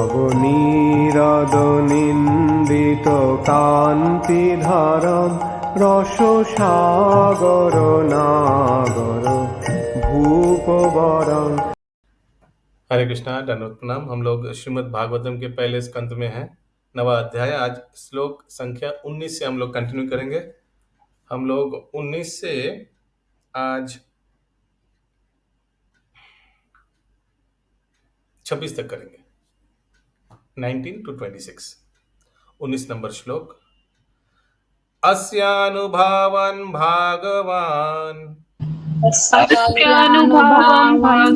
নবনীরদ নিন্দিত কান্তিধারম রস সাগর নাগর ভূপবরম। हरे कृष्णा, दंडवत प्रणाम। हम लोग श्रीमद् भागवतम के पहले स्कंद में हैं, नवा अध्याय। आज श्लोक संख्या 19 से हम लोग कंटिन्यू करेंगे। हम लोग 19 से आज 26 तक करेंगे, 19 to 26। 19 नंबर श्लोक। अस्यानुभावन् भागवान् अस्यानुभावं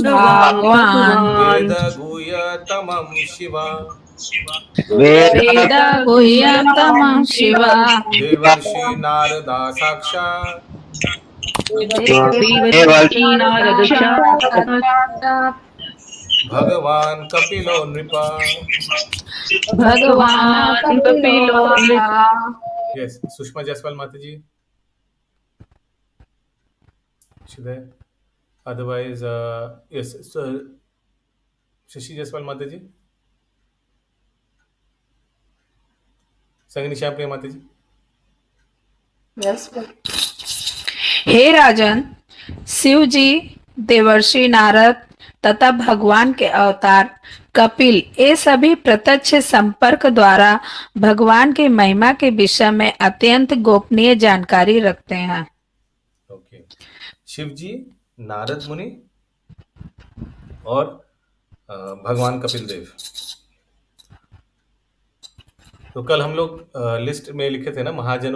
भगवान् वेदगुह्यतमं शिवा वेदगुह्यतमं शिवा देवर्षि नारदा साक्षात् देवर्षि नारदः भगवान् कपिलो नृपा। भगवान् कपिलो नृपः। यस, सुषमा जायसवाल माता जी, अदरवाइज यस, शशि जायसवाल माता जी, संगनी श्याम प्रिया माता जी। हे राजन, शिव जी, देवर्षि नारद तथा भगवान के अवतार कपिल ये सभी प्रत्यक्ष संपर्क द्वारा भगवान की महिमा के विषय में अत्यंत गोपनीय जानकारी रखते हैं। ओके, शिव जी, नारद मुनि और भगवान कपिल देव। तो कल हम लोग लिस्ट में लिखे थे ना, महाजन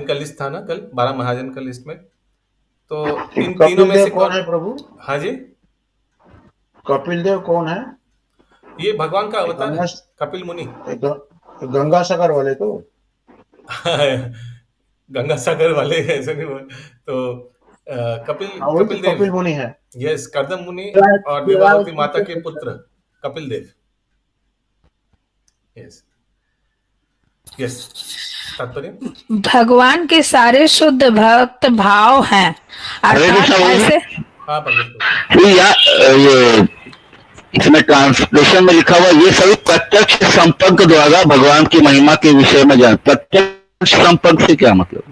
का लिस्ट था ना कल, 12 महाजन का लिस्ट में। तो इन तीनों में से कौन है प्रभु? हाँ जी, कपिल देव कौन है? ये भगवान का अवतार है, कपिल मुनि। गंगा सागर वाले तो गंगा सागर वाले ऐसे नहीं बोल। तो कपिल देव, कपिल मुनि है। यस, कर्दम मुनि और देवावती माता के पुत्र कपिल देव। यस यस, तात्पर्य भगवान के सारे शुद्ध भक्त भाव हैं, अर्थात ऐसे। हाँ, ये इसमें ट्रांसलेशन में लिखा हुआ ये सभी प्रत्यक्ष संपर्क द्वारा भगवान की महिमा के विषय में जान। प्रत्यक्ष संपर्क से क्या मतलब?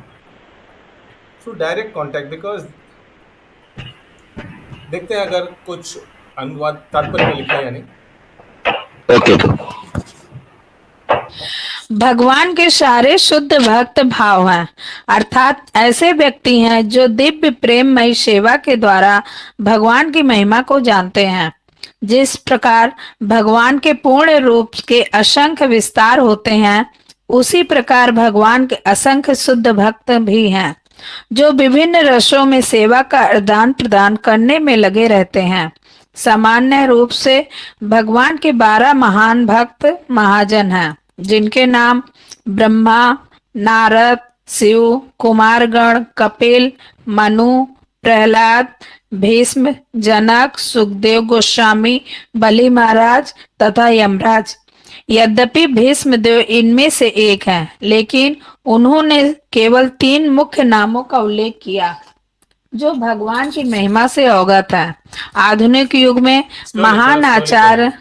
थ्रू डायरेक्ट कांटेक्ट, बिकॉज देखते हैं अगर कुछ अनुवाद तात्पर्य में लिखा है या नहीं। ओके, तो भगवान के सारे शुद्ध भक्त भाव हैं, अर्थात ऐसे व्यक्ति हैं जो दिव्य प्रेममयी सेवा के द्वारा भगवान की महिमा को जानते हैं। जिस प्रकार भगवान के पूर्ण रूप के असंख्य विस्तार होते हैं, उसी प्रकार भगवान के असंख्य शुद्ध भक्त भी हैं, जो विभिन्न रसों में सेवा का आदान प्रदान करने में लगे रहते हैं। सामान्य रूप से भगवान के 12 महान भक्त महाजन हैं, जिनके नाम ब्रह्मा, नारद, शिव, कुमारगण, कपिल, मनु, प्रहलाद, भीष्म, जनक, सुखदेव गोस्वामी, बलि महाराज तथा यमराज। यद्यपि भीष्म देव इनमें से एक हैं, लेकिन उन्होंने केवल 3 मुख्य नामों का उल्लेख किया जो भगवान की महिमा से अवगत है। आधुनिक युग में महान आचार्य,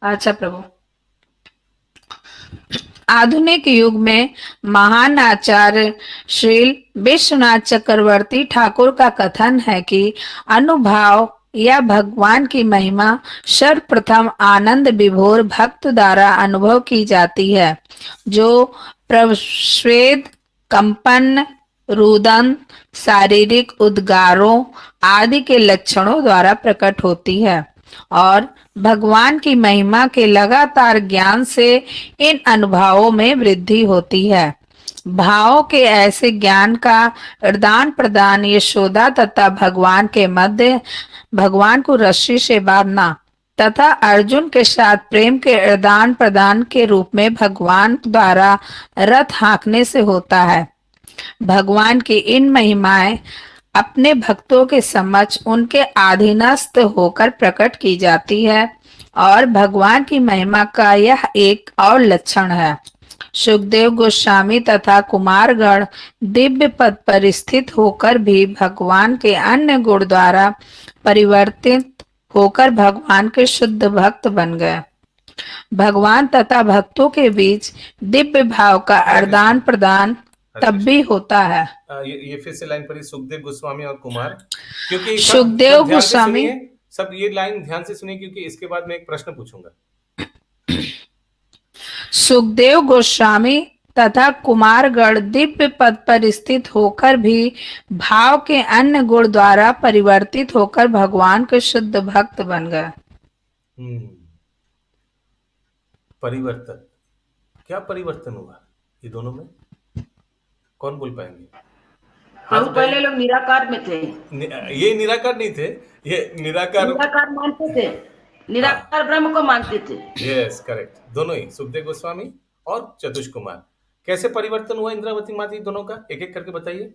अच्छा प्रभु, आधुनिक युग में महान आचार्य श्री विश्वनाथ चक्रवर्ती ठाकुर का कथन है कि अनुभव या भगवान की महिमा सर्वप्रथम आनंद विभोर भक्त द्वारा अनुभव की जाती है, जो प्रस्वेद, कंपन, रुदन, शारीरिक उद्गारों आदि के लक्षणों द्वारा प्रकट होती है। और भगवान की महिमा के लगातार ज्ञान से इन अनुभवों में वृद्धि होती है। भावों के ऐसे ज्ञान का आदान प्रदान यशोदा तथा भगवान के मध्य भगवान को रस्सी से बांधना तथा अर्जुन के साथ प्रेम के आदान प्रदान के रूप में भगवान द्वारा रथ हाँकने से होता है। भगवान की इन महिमाएं अपने भक्तों के समक्ष उनके अधीनस्थ होकर प्रकट की जाती है, और भगवान की महिमा का यह एक और लक्षण है। सुखदेव गोस्वामी तथा कुमारगण दिव्य पद पर स्थित होकर भी भगवान के अन्य गुण द्वारा परिवर्तित होकर भगवान के शुद्ध भक्त बन गए। भगवान तथा भक्तों के बीच दिव्य भाव का आदान प्रदान तब भी होता है। ये फिर से लाइन पढ़ी, सुखदेव गोस्वामी और कुमार, क्योंकि सुखदेव गोस्वामी, सब ये लाइन ध्यान से सुनिए, क्योंकि इसके बाद मैं एक प्रश्न पूछूंगा। सुखदेव गोस्वामी तथा कुमारगढ़ दिव्य पद पर स्थित होकर भी भाव के अन्य गुण द्वारा परिवर्तित होकर भगवान के शुद्ध भक्त बन गए। परिवर्तन, क्या परिवर्तन हुआ ये दोनों में? कौन बोल पाएंगे? प्रभु पहले लोग निराकार में थे। ये निराकार नहीं थे, ये निराकार मानते थे, निराकार ब्रह्म को मानते थे। Yes, correct. दोनों ही, सुखदेव गोस्वामी और चतुष कुमार। कैसे परिवर्तन हुआ इंद्रावती माता दोनों का, एक एक करके बताइए।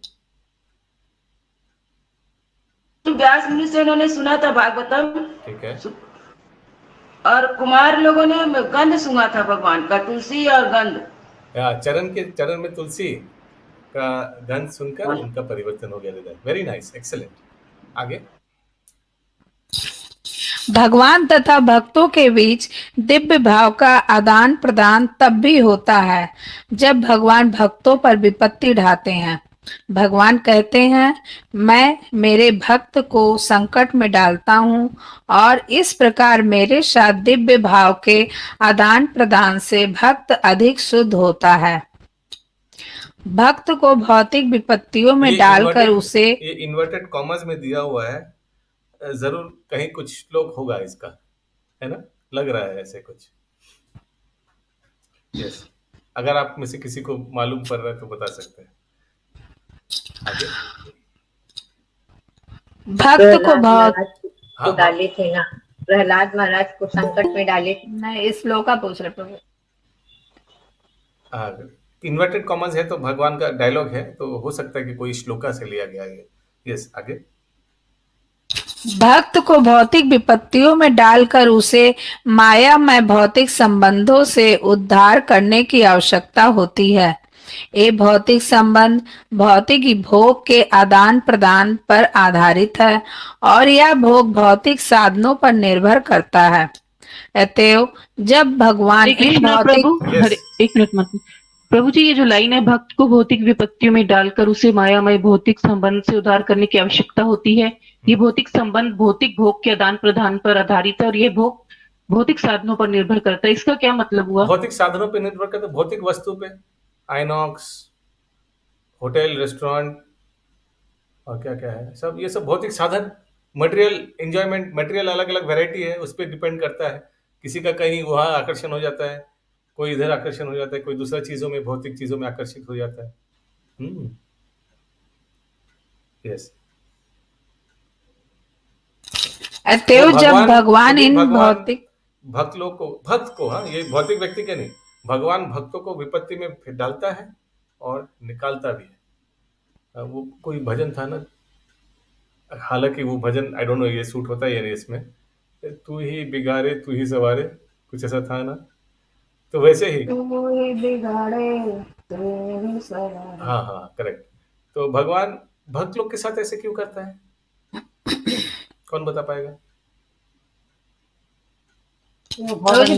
तो व्यास मुनि से उन्होंने सुना था भागवतम, ठीक है, और कुमार लोगों ने गंध सुना था भगवान का, तुलसी और गंध। चरण में तुलसी का गंध सुनकर उनका परिवर्तन हो गया हृदय। Very nice, excellent. आगे। भगवान तथा भक्तों के बीच दिव्य भाव का आदान प्रदान तब भी होता है जब भगवान भक्तों पर विपत्ति ढाते हैं। भगवान कहते हैं, मैं मेरे भक्त को संकट में डालता हूँ और इस प्रकार मेरे साथ दिव्य भाव के आदान प्रदान से भक्त अधिक शुद्ध होता है। भक्त को भौतिक विपत्तियों में डालकर उसे, ये इन्वर्टेड कॉमर्स में दिया हुआ है, जरूर कहीं कुछ श्लोक होगा इसका, है ना? लग रहा है ऐसे कुछ। यस, अगर आप में से किसी को मालूम पड़ रहा है तो बता सकते हैं। आगे। भक्त को बहुत डाले थे ना, प्रहलाद महाराज को संकट में डाले। नहीं, इस श्लोक का पूछ रहे प्रभु। इन्वर्टेड कॉमर्स है तो भगवान का डायलॉग है, तो हो सकता है कि कोई श्लोका से लिया गया है। यस, आगे। भक्त को भौतिक विपत्तियों में डालकर उसे मायामय भौतिक संबंधों से उद्धार करने की आवश्यकता होती है। ये भौतिक संबंध भौतिक भोग के आदान प्रदान पर आधारित है और यह भोग भौतिक साधनों पर निर्भर करता है। अतएव जब भगवान इन भौतिक, एक मिनट मत प्रभु जी, ये जो लाइन है, भक्त को भौतिक विपत्तियों में डालकर उसे मायामय भौतिक संबंध से उद्धार करने की आवश्यकता होती है। ये भौतिक संबंध भौतिक भोग के आदान प्रदान पर आधारित है और ये भोग भौतिक साधनों पर निर्भर करता है। इसका क्या मतलब हुआ? भौतिक साधनों पर निर्भर करता है, भौतिक वस्तु पे, आइनॉक्स, होटल, रेस्टोरेंट और क्या क्या है सब, ये सब भौतिक साधन। मटेरियल एंजॉयमेंट, मटेरियल अलग अलग वैरायटी है, उस पर डिपेंड करता है। किसी का कहीं वहाँ आकर्षण हो जाता है, कोई इधर आकर्षण हो जाता है, कोई दूसरा चीजों में, भौतिक चीजों में आकर्षित हो जाता है। यस। अतएव जब भगवान इन भौतिक भक्त को, हाँ, ये भौतिक व्यक्ति के नहीं, भगवान भक्तों को विपत्ति में डालता है और निकालता भी है। वो कोई भजन था ना, हालांकि वो भजन आई डोंट नो ये सूट होता है या नहीं इसमें, तू ही बिगाड़े तू ही सवारे, कुछ ऐसा था ना, तो वैसे ही तू ही बिगाड़े तू ही सवारे। हाँ हाँ, करेक्ट। तो भगवान भक्त लोग के साथ ऐसे क्यों करता है? कौन बता पाएगा?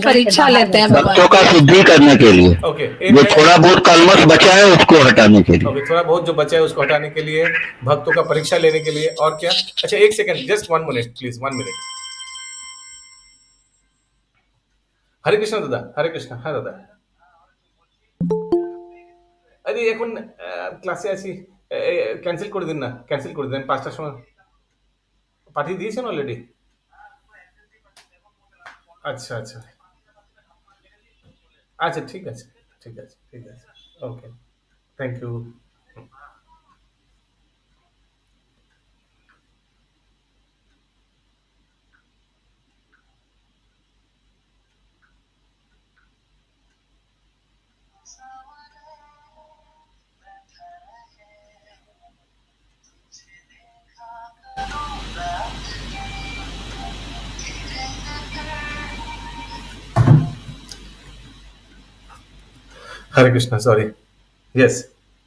परीक्षा लेते हैं भक्तों का शुद्धि करने के लिए। ओके, जो थोड़ा बहुत कलमश बचा है उसको हटाने के लिए। ओके, थोड़ा बहुत जो बचा है उसको हटाने के लिए, भक्तों का परीक्षा लेने के लिए, और क्या? अच्छा, एक second, just 1 minute please, 1 minute. Hare Krishna दादा, हरे कृष्ण। हाँ दादा, আরে এখন ক্লাসে আছি, ক্যান্সেল করে দিন না, ক্যান্সেল করে দিন, 5টার সময় পাঠিয়ে দিয়েছেন অলরেডি? আচ্ছা আচ্ছা আচ্ছা, ঠিক আছে ঠিক আছে ঠিক আছে, okay, thank you. Hare Krishna, sorry. Yes,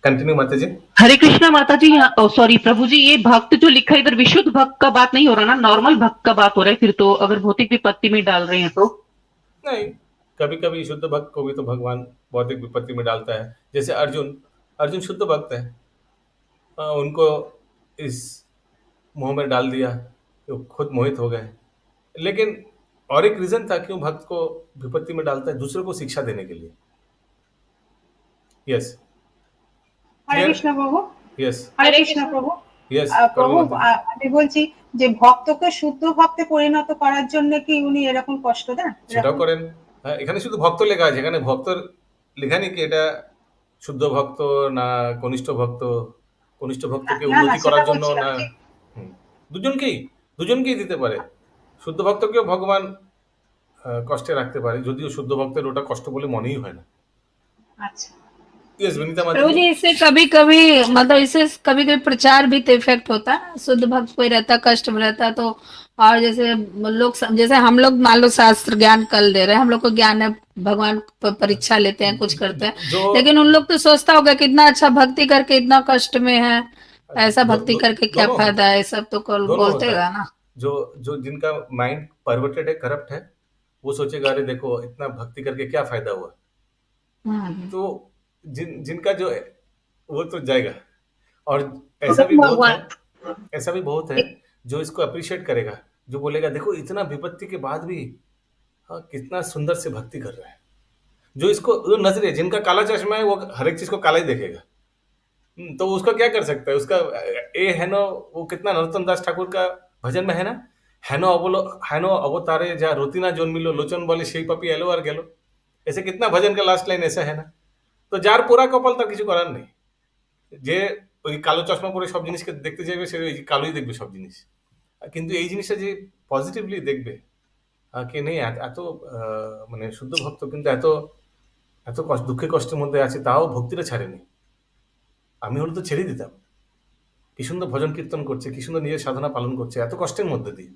continue माता जी। हरे कृष्णा माता जी। सॉरी प्रभु जी, ये भक्त जो लिखा है इधर विशुद्ध भक्त का बात नहीं हो रहा ना, नॉर्मल भक्त का बात हो रहा है फिर तो, अगर भौतिक विपत्ति में डाल रहे हैं तो। नहीं, कभी कभी शुद्ध भक्त को भी तो भगवान भौतिक विपत्ति में डालता है। जैसे अर्जुन, अर्जुन शुद्ध भक्त है, उनको इस मोह में डाल दिया तो खुद मोहित हो गए। लेकिन और एक रीजन था क्यों भक्त को विपत्ति में डालता है, दूसरों को शिक्षा देने के लिए। यस হরে কৃষ্ণ প্রভু। यस হরে কৃষ্ণ প্রভু। यस প্রভু আমি বলছি যে ভক্তকে শুদ্ধ ভক্তে পরিণত করার জন্য কি উনি এরকম কষ্ট দেন? সেটাও করেন। হ্যাঁ, এখানে শুধু ভক্ত লেখা আছে, এখানে ভক্তর লেখা নেই কি এটা শুদ্ধ ভক্ত না কনিষ্ঠ ভক্ত, কনিষ্ঠ ভক্তকে না, না, উন্নতি সেটা করার জন্য বলছি না, না। ঠিক। হুম, দুজনকেই দুজনকেই দিতে পারে। শুদ্ধ ভক্তকেও ভগবান কষ্টে রাখতে পারে, যদিও শুদ্ধ ভক্তের ওটা কষ্ট বলে মনেই হয় না। আচ্ছা। यस विनीता माता प्रभु जी। जी, इससे कभी कभी मतलब इससे कभी कभी प्रचार भी तो इफेक्ट होता है। शुद्ध भक्त कोई रहता, कष्ट में रहता तो, और जैसे लोग जैसे हम लोग मान लो शास्त्र ज्ञान कल दे रहे हैं, हम लोग को ज्ञान है, भगवान परीक्षा लेते हैं, कुछ करते हैं, जो- लेकिन उन लोग तो सोचता होगा कितना अच्छा भक्ति करके इतना कष्ट में है, ऐसा भक्ति करके क्या दोनों फायदा है, ये सब तो कल दोनों बोलते होता हैं है। ना। जो जो जिनका माइंड परवर्टेड है, करप्ट है, वो सोचेगा अरे देखो इतना भक्ति करके क्या फायदा हुआ। तो जिनका जो है वो तो जाएगा। और ऐसा भी बहुत है, ऐसा भी बहुत है जो इसको अप्रिशिएट करेगा, जो बोलेगा देखो इतना विपत्ति के बाद भी हाँ कितना सुंदर से भक्ति कर रहा है। जो इसको जो नजरिया, जिनका काला चश्मा है वो हर एक चीज को काला ही देखेगा। तो उसका क्या कर सकता है, उसका ए है नो, वो कितना नरोत्तम दास ठाकुर का भजन में है ना, हेनो अवतारे जा रोतिना जोन मिलो लोचन बोले সেই পাপি এলো আর গেল। ऐसे कितना भजन का लास्ट लाइन ऐसा है ना। তো যার পোড়া কপাল তার কিছু করার নেই, যে ওই কালো চশমা পরে সব জিনিসকে দেখতে চাইবে সে ওই কালোই দেখবে সব জিনিস। কিন্তু এই জিনিসটা যে পজিটিভলি দেখবে কে নেই এত মানে শুদ্ধ ভক্ত কিন্তু এত এত দুঃখে কষ্টের মধ্যে আছে তাও ভক্তিটা ছাড়েনি। আমি হলে তো ছেড়ে দিতাম। কি সুন্দর ভজন কীর্তন করছে, কি সুন্দর নিজের সাধনা পালন করছে এত কষ্টের মধ্যে দিয়ে,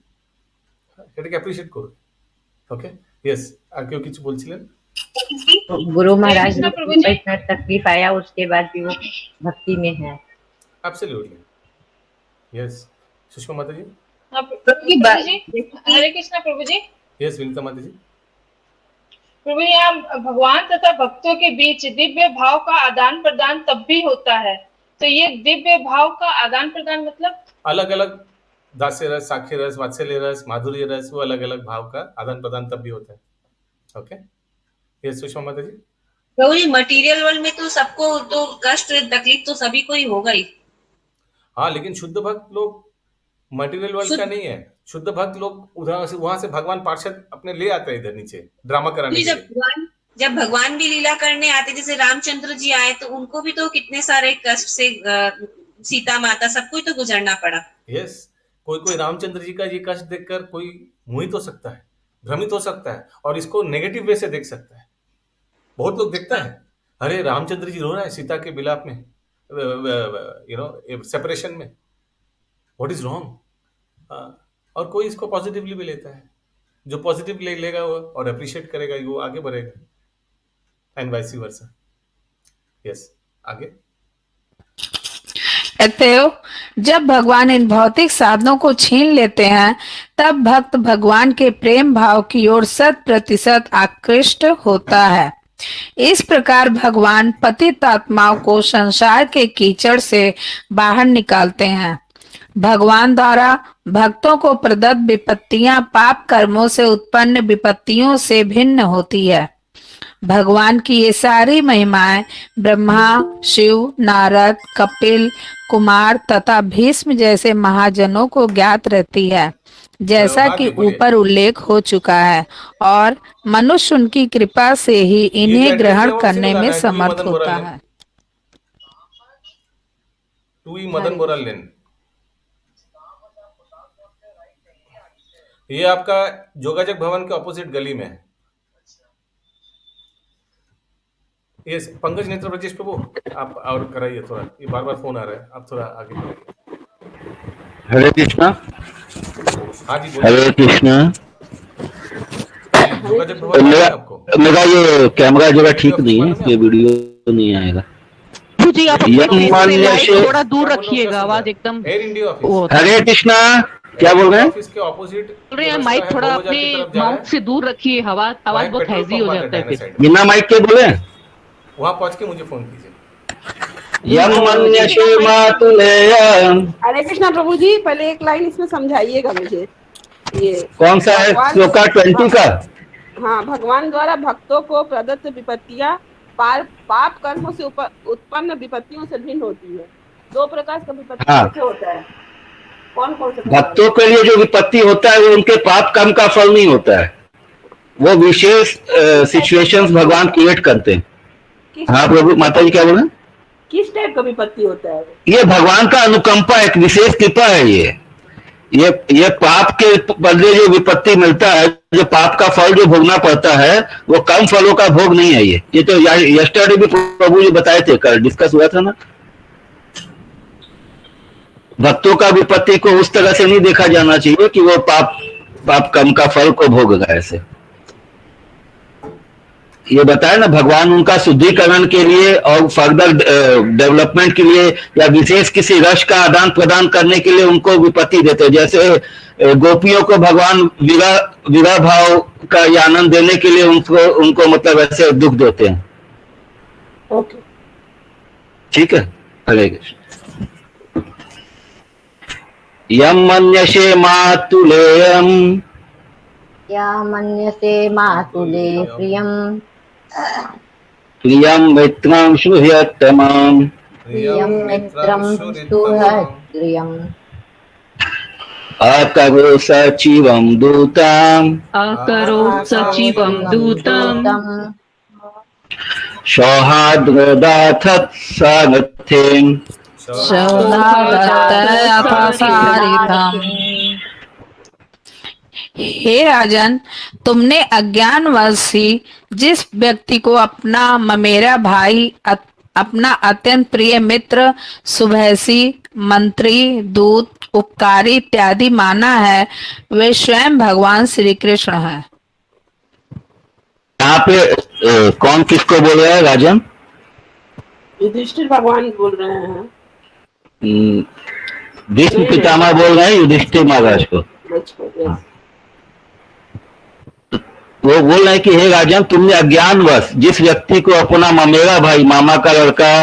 এটাকে অ্যাপ্রিশিয়েট করবে। ওকে ইয়েস, আর কেউ কিছু বলছিলেন? गुरु महाराज को इतना तकलीफ आया उसके बाद भी वो भक्ति में है। Absolutely yes. सुषमा माता जी। प्रभु जी, हरे कृष्णा प्रभु जी। यस विनीता माता जी। प्रभु यहाँ भगवान तथा भक्तों के बीच दिव्य भाव का आदान प्रदान तब भी होता है, तो ये दिव्य भाव का आदान प्रदान मतलब अलग अलग दास्य रस, साख्य रस, वात्सल्य रस, माधुर्य रस, वो अलग अलग भाव का आदान प्रदान तब भी होता है। ओके यस सुषमा माता जी। प्रभु जी, मटेरियल वर्ल्ड में तो सबको तो कष्ट तकलीफ तो सभी को ही होगा ही। हाँ, लेकिन शुद्ध भक्त लोग मटेरियल वर्ल्ड का नहीं है। शुद्ध भक्त लोग उधर से वहां से भगवान पार्षद अपने ले आते हैं इधर नीचे ड्रामा कराने के लिए। जब भगवान भी लीला करने आते, जैसे रामचंद्र जी आए, तो उनको भी तो कितने सारे कष्ट से सीता माता सबको तो गुजरना पड़ा। यस, कोई रामचंद्र जी का ये कष्ट देखकर कोई मोहित हो सकता है, भ्रमित हो सकता है और इसको नेगेटिव वे से देख सकता है। बहुत लोग देखता है अरे रामचंद्र जी रो रहा है सीता के विलाप में, यू नो सेपरेशन में, व्हाट इज रॉन्ग। और कोई इसको पॉजिटिवली भी लेता है, जो पॉजिटिव लेगा वो और अप्रिशिएट करेगा वो आगे बढ़ेगा, एंड वाइस वर्सा। यस आगे। अतएव जब भगवान इन भौतिक साधनों को छीन लेते हैं तब भक्त भगवान के प्रेम भाव की ओर 100% आकृष्ट होता है। इस प्रकार भगवान पतित आत्माओं को संसार के कीचड़ से बाहर निकालते हैं। भगवान द्वारा भक्तों को प्रदत्त विपत्तियां पाप कर्मों से उत्पन्न विपत्तियों से भिन्न होती है। भगवान की ये सारी महिमाएं ब्रह्मा, शिव, नारद, कपिल, कुमार तथा भीष्म जैसे महाजनों को ज्ञात रहती है, जैसा कि ऊपर उल्लेख हो चुका है, और मनुष्य उनकी कृपा से ही इन्हें ग्रहण करने में समर्थ होता है। मदन बोरा लेन, ये आपका जोगाजग भवन के ऑपोजिट गली में है। ये पंकज नेत्र ब्रजेश प्रभु आप और कराइए थोड़ा, ये बार बार फोन आ रहा है, आप थोड़ा आगे कराइए। हरे कृष्णा। हाँ जी हरे कृष्णा। जोगाजग भवन आपको मेरा ये कैमरा जगह ठीक नहीं है, ये वीडियो नहीं आएगा। जी आप यम अपने मन से माइक यशे- थोड़ा दूर क्या बोल रहे हो, रखिएगा, क्या सुन आवाज रहे हो? एकदम एयर इंडिया ऑफिस वो हरे कृष्णा, क्या बोल रहे हैं? ऑफिस के ऑपोजिट बोल रहे हैं माइक थोड़ा अपने माउथ से दूर रखिए, आवाज बहुत हैजी हो जाता है फिर। बिना माइक के बोले? वहां पहुंच के मुझे फोन कीजिए। यम मन यशे मातुलेयम। हरे कृष्णा प्रभु जी, पहले एक लाइन इसमें समझाइएगा मुझे। ये कौन सा है? भगवान- श्लोका 20 का? हाँ, भगवान द्वारा भक्तों को प्रदत्त विपत्तियां पाप कर्मों से उत्पन्न विपत्तियों से भिन्न होती है। दो प्रकार का विपत्ति हाँ। कैसे होता है? कौन कौन से प्रकार? भक्तों के लिए जो विपत्ति होता है वो उनके पाप कर्म का फल नहीं होता है, वो विशेष सिचुएशंस भगवान क्रिएट करते हैं। हाँ प्रभु, माता जी क्या बोले? किस टाइप का विपत्ति होता है? ये भगवान का अनुकंपा, एक विशेष कृपा है। ये पाप के बदले जो विपत्ति मिलता है, जो पाप का फल जो भोगना पड़ता है, वो कम फलों का भोग नहीं है। ये तो यस्टरडे भी प्रभु जी बताए थे, कल डिस्कस हुआ था ना। भक्तों का विपत्ति को उस तरह से नहीं देखा जाना चाहिए कि वो पाप कर्म का फल को भोगेगा। ऐसे ये बताया ना, भगवान उनका शुद्धिकरण के लिए और फर्दर डेवलपमेंट के लिए या विशेष किसी रस का आदान प्रदान करने के लिए उनको विपत्ति देते हैं। जैसे गोपियों को भगवान विरह भाव का आनंद देने के लिए उनको मतलब ऐसे दुख देते हैं। ओके, ठीक है। हरे कृष्ण। यम मन्यसे मातुलेयम। या मन्यसे मातुले प्रियम। प्रियम मित्रं सुहृत्तमम्। प्रियं मित्रं सुहृदयम्। अकरो सचिवं दूताम्। आकरो सचिवं दूतम्। सौहार्ददाथत् सारथिम्। हे राजन, तुमने अज्ञानवश ही जिस व्यक्ति को अपना ममेरा भाई, अपना अत्यंत प्रिय मित्र, शुभैसी, मंत्री, दूत, उपकारी इत्यादि माना है, वे स्वयं भगवान श्री कृष्ण हैं। यहाँ पे कौन किसको बोल रहा है राजन? युधिष्ठिर भगवान बोल रहे हैं। भीष्म पितामह बोल रहे हैं युधिष्ठिर महाराज को। हाँ। वो बोल रहे हैं कि हे राजन, तुमने अज्ञानवश जिस व्यक्ति को अपना ममेरा भाई, मामा का लड़का,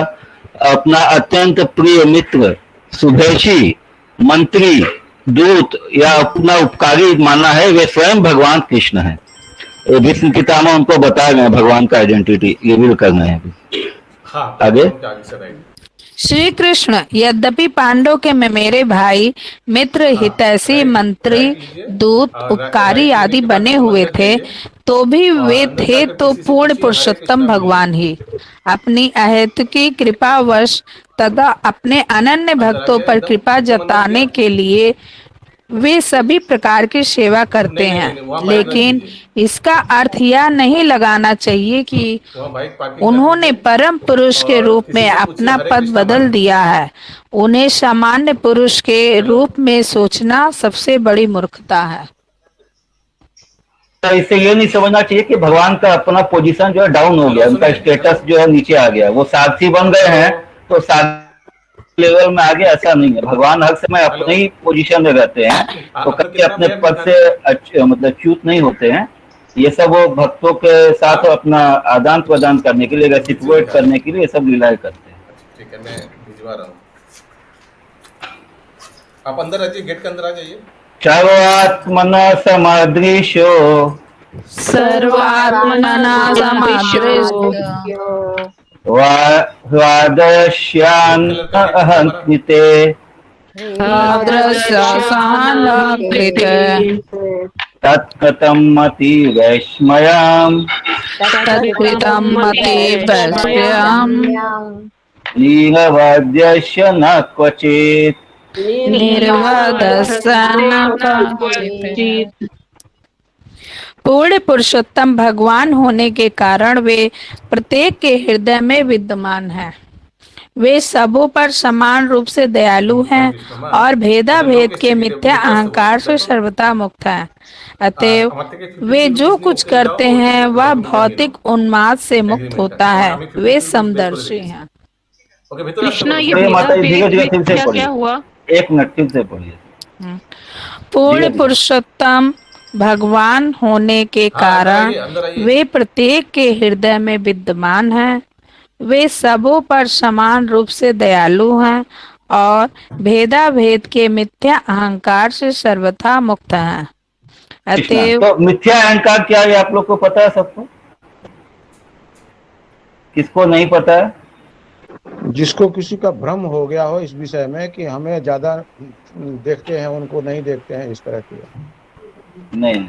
अपना अत्यंत प्रिय मित्र, शुभेशी, मंत्री, दूत या अपना उपकारी माना है, वे स्वयं भगवान कृष्ण हैं। भीष्म पितामह उनको बता रहे हैं, भगवान का आइडेंटिटी रिवील करना है। हाँ, आगे श्री कृष्ण यद्यपि पांडव के मेरे भाई, मित्र, हितैषी, मंत्री, दूत, उपकारी आदि बने हुए थे, तो भी वे थे तो पूर्ण पुरुषोत्तम भगवान ही। अपनी अहेतुकी कृपावश तथा अपने अनन्य भक्तों पर कृपा जताने के लिए वे सभी प्रकार की सेवा करते हैं, लेकिन इसका अर्थ यह नहीं लगाना चाहिए कि उन्होंने परम पुरुष के रूप में अपना पद बदल दिया है। उन्हें सामान्य पुरुष के रूप में सोचना सबसे बड़ी मूर्खता है। तो इससे ये नहीं समझना चाहिए कि भगवान का अपना पोजीशन जो है डाउन हो गया, उनका स्टेटस जो है नीचे आ गया, वो सारथी बन गए हैं तो सारथी लेवल में आगे, ऐसा नहीं है। भगवान हर समय अपने ही पोजीशन में रहते हैं, तो कभी अपने पद से मतलब च्यूत नहीं होते हैं। ये सब वो भक्तों के साथ अपना आदान प्रदान करने के लिए, रेसिप्रोकेट करने के लिए सब लीलाएं करते हैं। ठीक है, मैं भिजवा रहा हूँ। आप अंदर आइए, गेट के अंदर आ जाइए। सर्वात्मना समादृशो। सर्वात्मना समादृशो। स्वादश्यान् अहंकृते। तत्कृतं मति वैस्मयाम्। निर्वद्यस्य न क्वचित्। पूर्ण पुरुषोत्तम भगवान होने के कारण वे प्रत्येक के हृदय में विद्यमान हैं। वे सबों पर समान रूप से दयालु हैं और भेदा भेद के मिथ्या अहंकार से सर्वथा मुक्त हैं। अतएव वे जो कुछ करते हैं वह भौतिक उन्माद से मुक्त होता है। वे समदर्शी हैं। ओके भीतर कृष्णा, ये प्रिय माता जी, धीरे धीरे भेद फिर से क्या पढ़िए। हुआ? 1 मिनट फिर से पढ़िए। पूर्ण धीरे-धीरे। पुरुषोत्तम भगवान होने के हाँ, अंदर कारण आइए, अंदर आइए। वे प्रत्येक के हृदय में विद्यमान हैं। वे सबों पर समान रूप से दयालु हैं और भेदा भेद के मिथ्या अहंकार से सर्वथा मुक्त हैं। कृष्णा, अतएव तो मिथ्या अहंकार क्या है आप लोग को पता है सबको? किसको नहीं पता है? जिसको किसी का भ्रम हो गया हो इस विषय में कि हमें ज्यादा देखते हैं उनको नहीं देखते हैं, इस तरह की। नहीं,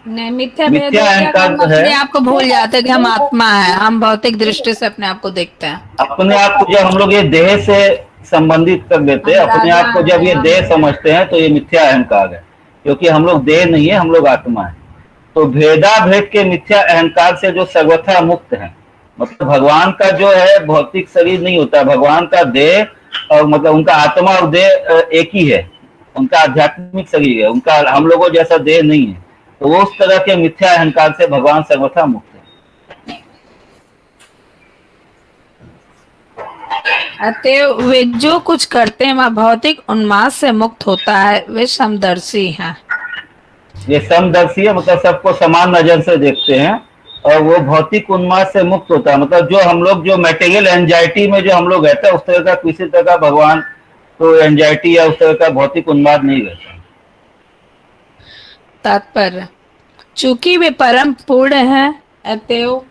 नहीं, मिथ्या भेद मिथ्या हो गया कि अहंकार हम तो है अपने आप को भूल जाते हैं कि हम आत्मा है। हम भौतिक दृष्टि से अपने आप को देखते हैं। अपने आप को जब हम लोग ये देह से संबंधित कर देते हैं, अपने आप को जब ये देह समझते हैं, तो ये मिथ्या अहंकार है, क्योंकि हम लोग देह नहीं है, हम लोग आत्मा है। तो भेदा भेद के मिथ्या अहंकार से जो सर्वथा मुक्त है, मतलब भगवान का जो है भौतिक शरीर नहीं होता, भगवान का देह और मतलब उनका आत्मा और देह एक ही है, उनका आध्यात्मिक शरीर है, उनका हम लोगों जैसा देह नहीं है। तो वो उस तरह के मिथ्या अहंकार से भगवान सर्वथा मुक्त है। अतएव वे जो कुछ करते हैं वह भौतिक उन्माद से मुक्त होता है। वे समदर्शी हैं। ये समदर्शी है, मतलब सबको समान नजर से देखते हैं, और वो भौतिक उन्माद से मुक्त होता है। मतलब जो हम लोग जो मटेरियल एंजाइटी में जो हम लोग रहते हैं, उस तरह का किसी तरह का भगवान तो एंजाइटी या उस तरह का भौतिक उन्माद नहीं रहता। तात्पर्य, चूंकि वे परम पूर्ण हैं, अतएव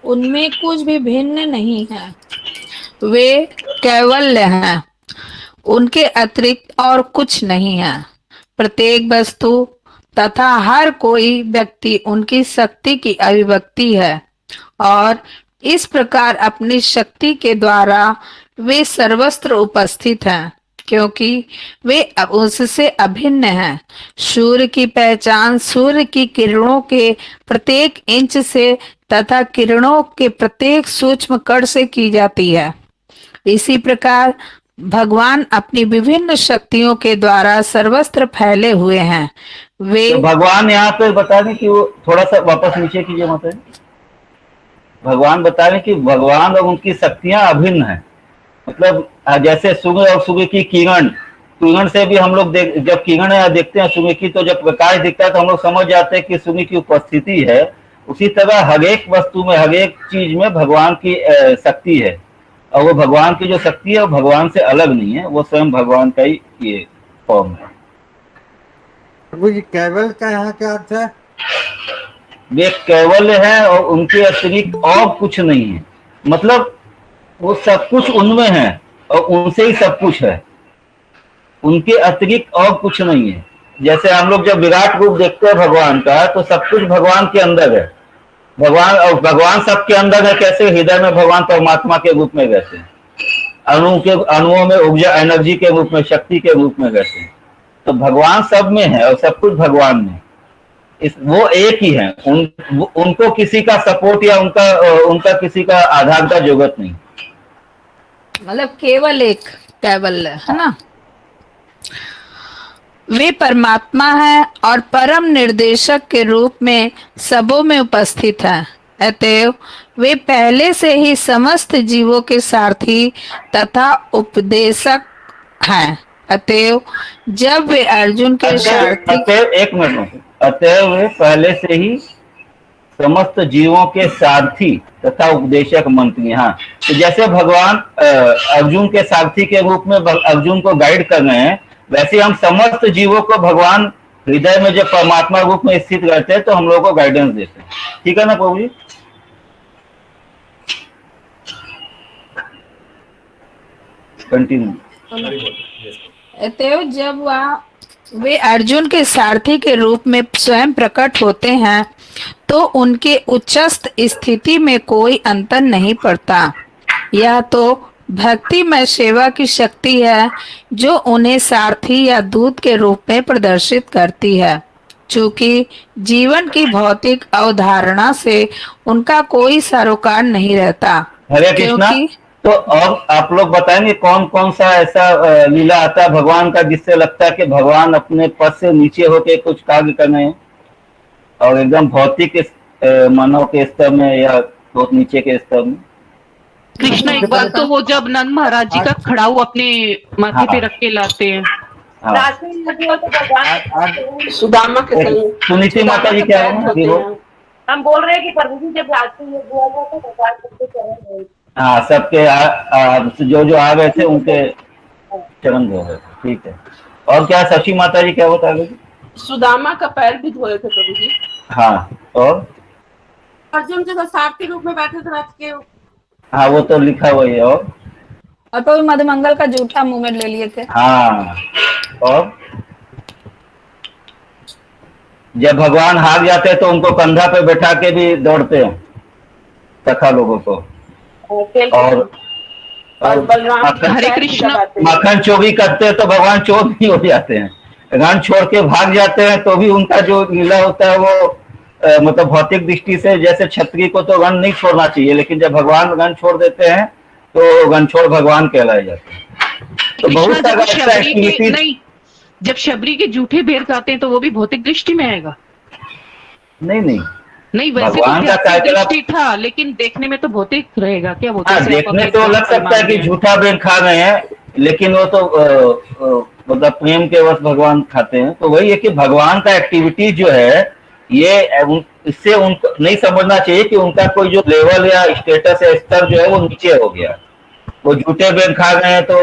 उनमें कुछ भी भिन्न नहीं है। वे कैवल्य हैं, उनके अतिरिक्त और कुछ नहीं है। प्रत्येक वस्तु तथा हर कोई व्यक्ति उनकी शक्ति की अभिव्यक्ति है और इस प्रकार अपनी शक्ति के द्वारा वे सर्वत्र उपस्थित हैं, क्योंकि वे उससे अभिन्न हैं। सूर्य की पहचान सूर्य की किरणों के प्रत्येक इंच से तथा किरणों के प्रत्येक सूक्ष्म कण से की जाती है। इसी प्रकार भगवान अपनी विभिन्न शक्तियों के द्वारा सर्वत्र फैले हुए हैं। वे तो भगवान यहाँ पे बता दें कि वो थोड़ा सा वापस नीचे कीजिए माता जी। भगवान बता रहे कि भगवान और उनकी शक्तियां अभिन्न हैं। मतलब जैसे सूर्य और सूर्य की किरण से भी हम लोग जब किरण देखते हैं सूर्य की, तो जब प्रकाश दिखता है तो हम लोग समझ जाते हैं कि सूर्य की उपस्थिति है। उसी तरह हर एक वस्तु में, हर एक चीज में भगवान की शक्ति है, और वो भगवान की जो शक्ति है वो भगवान से अलग नहीं है, वो स्वयं भगवान का ही ये फॉर्म है। प्रभु जी, केवल का यहाँ क्या अर्थ है? वे कैवल्य है और उनके अतिरिक्त और कुछ नहीं है। मतलब वो सब कुछ उनमें है और उनसे ही सब कुछ है, उनके अतिरिक्त और कुछ नहीं है। जैसे हम लोग जब विराट रूप देखते हैं भगवान का, तो सब कुछ भगवान के अंदर है। भगवान सबके अंदर है। कैसे? हृदय में भगवान परमात्मा के रूप में रहते हैं, अणुओं में ऊर्जा एनर्जी के रूप में, शक्ति के रूप में रहते हैं। तो भगवान सब में है और सब कुछ भगवान में, वो एक ही है। उनको किसी का सपोर्ट या उनका किसी का आधार का जरूरत नहीं। मतलब केवल एक कैवल्य है ना। वे परमात्मा है और परम निर्देशक के रूप में सबों में उपस्थित हैं। अतएव वे पहले से ही समस्त जीवों के सारथी तथा उपदेशक हैं। अतएव जब वे अर्जुन के सारथी, एक मिनट, अतएव वे पहले से ही समस्त जीवों के सारथी तथा उपदेशक मंत्री। हाँ, तो जैसे भगवान अर्जुन के सारथी के रूप में अर्जुन को गाइड कर रहे हैं, वैसे हम समस्त जीवों को भगवान हृदय में जब परमात्मा रूप में स्थित रहते हैं तो हम लोगों को गाइडेंस देते हैं। ठीक है ना प्रभु जी? कंटिन्यू। अतएव जब वे अर्जुन के सारथी के रूप में स्वयं प्रकट होते हैं तो उनके उच्चस्थ स्थिति में कोई अंतर नहीं पड़ता। यह तो भक्ति में सेवा की शक्ति है जो उन्हें सारथी या दूत के रूप में प्रदर्शित करती है। चूंकि जीवन की भौतिक अवधारणा से उनका कोई सरोकार नहीं रहता। हरे कृष्णा। तो और आप लोग बताएंगे कौन कौन सा ऐसा लीला आता है भगवान का जिससे लगता है कि भगवान अपने पद से नीचे होके कुछ कार्य कर रहे हैं और एकदम भौतिक मानव के स्तर में या बहुत नीचे के स्तर में? कृष्णा एक बार तो वो जब नंद महाराज जी का खड़ाऊ अपने माथे पे रख के लाते हैं। सुदामा के संग सुनीति माता जी क्या है होते वो? हैं। हम बोल रहे हैं कि प्रभु जी जब रात्रि में हुआ था तो भगवान सबके चरण धोए। हाँ, सबके जो आ गए थे उनके चरण धो गए थे। ठीक है। और क्या शशि माता जी क्या बता रही थी? सुदामा का पैर भी धोए थे प्रभु जी। हाँ, और अर्जुन के साथ सारथी रूप में बैठे थे रथ के। हाँ, वो तो लिखा हुआ है। और तो मधुमंगल का जूठा मुंह में ले लिए थे। हाँ, और जब भगवान हार जाते हैं तो उनको कंधा पे बैठा के भी दौड़ते हैं सखा लोगों को। और हरे कृष्णा मक्खन चोरी करते हैं तो भगवान चोर भी हो जाते हैं। रण छोड़ के भाग जाते हैं तो भी उनका जो लीला होता है वो मतलब भौतिक दृष्टि से जैसे क्षत्रिय को तो रण नहीं छोड़ना चाहिए, लेकिन जब भगवान रण छोड़ देते हैं तो रण छोड़ भगवान कहलाए जाते हैं। तो बहुत सारा ऐसा एक्टिविटी। नहीं, जब शबरी के जूठे बेर खाते हैं तो वो भी भौतिक दृष्टि में आएगा? नहीं, वैसे तो दृष्टि था, लेकिन देखने में तो भौतिक रहेगा क्या? देखने तो लग सकता है कि झूठा बेर खा रहे हैं, लेकिन वो तो मतलब प्रेम के वश भगवान खाते हैं। तो वही है कि भगवान का एक्टिविटी जो है ये इससे उनको नहीं समझना चाहिए कि उनका कोई जो लेवल या स्टेटस या स्तर जो है वो नीचे हो गया। वो झूठे बेर खा गए हैं तो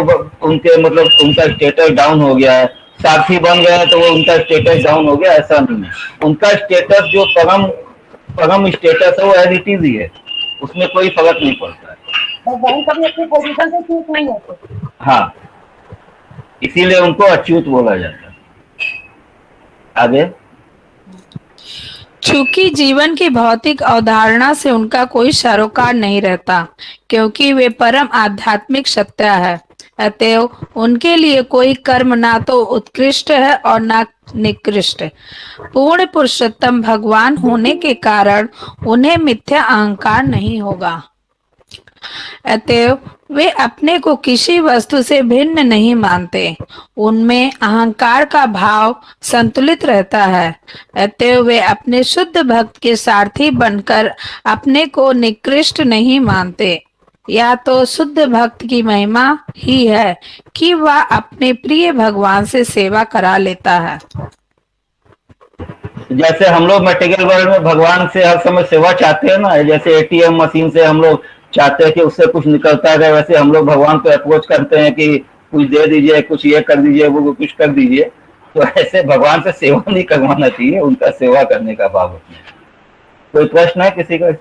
उनके मतलब उनका स्टेटस डाउन हो गया है। साथी बन गए हैं तो वो उनका स्टेटस डाउन हो गया, ऐसा नहीं है। उनका स्टेटस जो परम स्टेटस है वो एज इट इज ही है, उसमें कोई फर्क नहीं पड़ता है। भगवान कभी अपनी पोजीशन से चूक नहीं होते। हाँ, इसीलिए उनको अच्युत बोला जाता है। आगे, चूंकि जीवन की भौतिक अवधारणा से उनका कोई सरोकार नहीं रहता, क्योंकि वे परम आध्यात्मिक सत्य है। अतएव उनके लिए कोई कर्म ना तो उत्कृष्ट है और ना निकृष्ट। पूर्ण पुरुषोत्तम भगवान होने के कारण उन्हें मिथ्या अहंकार नहीं होगा। अतएव वे अपने को किसी वस्तु से भिन्न नहीं मानते। उनमें अहंकार का भाव संतुलित रहता है। अतएव वे अपने शुद्ध भक्त के सारथी बनकर अपने को निकृष्ट नहीं मानते। या तो शुद्ध भक्त की महिमा ही है कि वह अपने प्रिय भगवान से सेवा करा लेता है। जैसे हम लोग मटेरियल वर्ल्ड में भगवान से हर समय सेवा चाहते हैं ना, जैसे एटीएम मशीन से हम लोग चाहते हैं कि उससे कुछ निकलता है, वैसे हम लोग भगवान को अप्रोच करते हैं कि कुछ दे दीजिए, कुछ ये कर दीजिए, वो कुछ कर दीजिए। तो ऐसे भगवान से सेवा नहीं करवाना चाहिए, उनका सेवा करने का भाव रखना है। कोई प्रश्न है किसी का?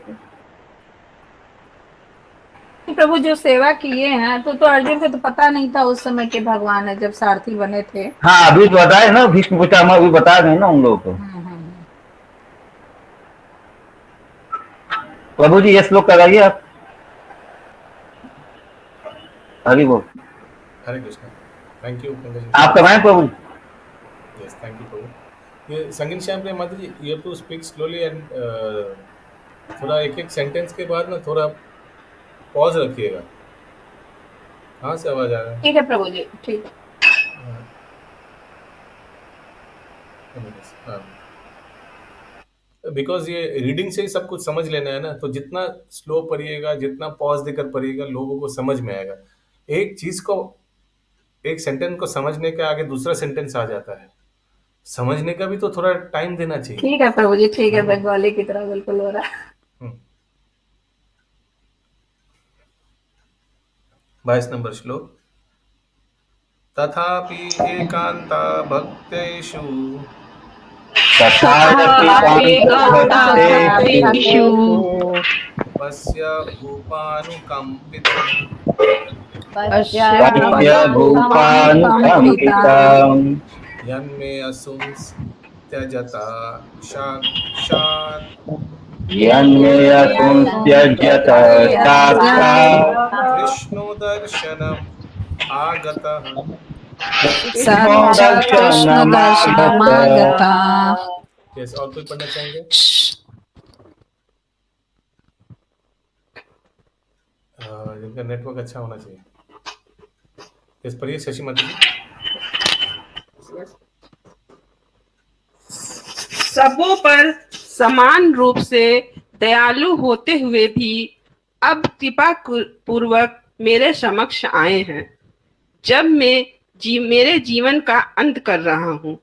प्रभु जो सेवा किए हैं तो अर्जुन को तो पता नहीं था उस समय के भगवान है जब सारथी बने थे। हाँ, अभी बताए ना, भीष्म पितामह अभी बता रहे हैं ना उन लोगों को। प्रभु जी ये श्लोक कराइए आप। हरि बोल। हरे कृष्ण। Thank you. आप कराएं प्रभु। यस, थैंक यू प्रभु। ये संगीन श्याम प्रिय माता जी, you have to speak slowly and थोड़ा एक एक सेंटेंस के बाद ना थोड़ा पॉज रखिएगा। कहाँ से आवाज आ रहा है? ठीक है प्रभु जी, ठीक है। बिकॉज ये रीडिंग से ही सब कुछ समझ लेना है ना, तो जितना स्लो पढ़िएगा, जितना पॉज देकर पढ़िएगा, लोगों को समझ में आएगा। एक चीज को, एक सेंटेंस को समझने के आगे दूसरा सेंटेंस आ जाता है। समझने का भी तो थोड़ा टाइम देना चाहिए। ठीक है प्रभु जी, ठीक है। बंगाली की तरह बिल्कुल हो रहा है। 22 नंबर श्लोक। तथापि एकांता भक्तेषु पश्य भूपानुकंपितम् यन्मे असुंस्त्यजता साक्षात् कृष्णो दर्शनम् आगतः। यस, और कोई पढ़ना चाहेंगे? जिनका नेटवर्क अच्छा होना चाहिए। यस, पढ़िए शशि माता जी। सबों पर समान रूप से दयालु होते हुए भी अब कृपा पूर्वक मेरे समक्ष आए हैं जब मैं मेरे जीवन का अंत कर रहा हूँ,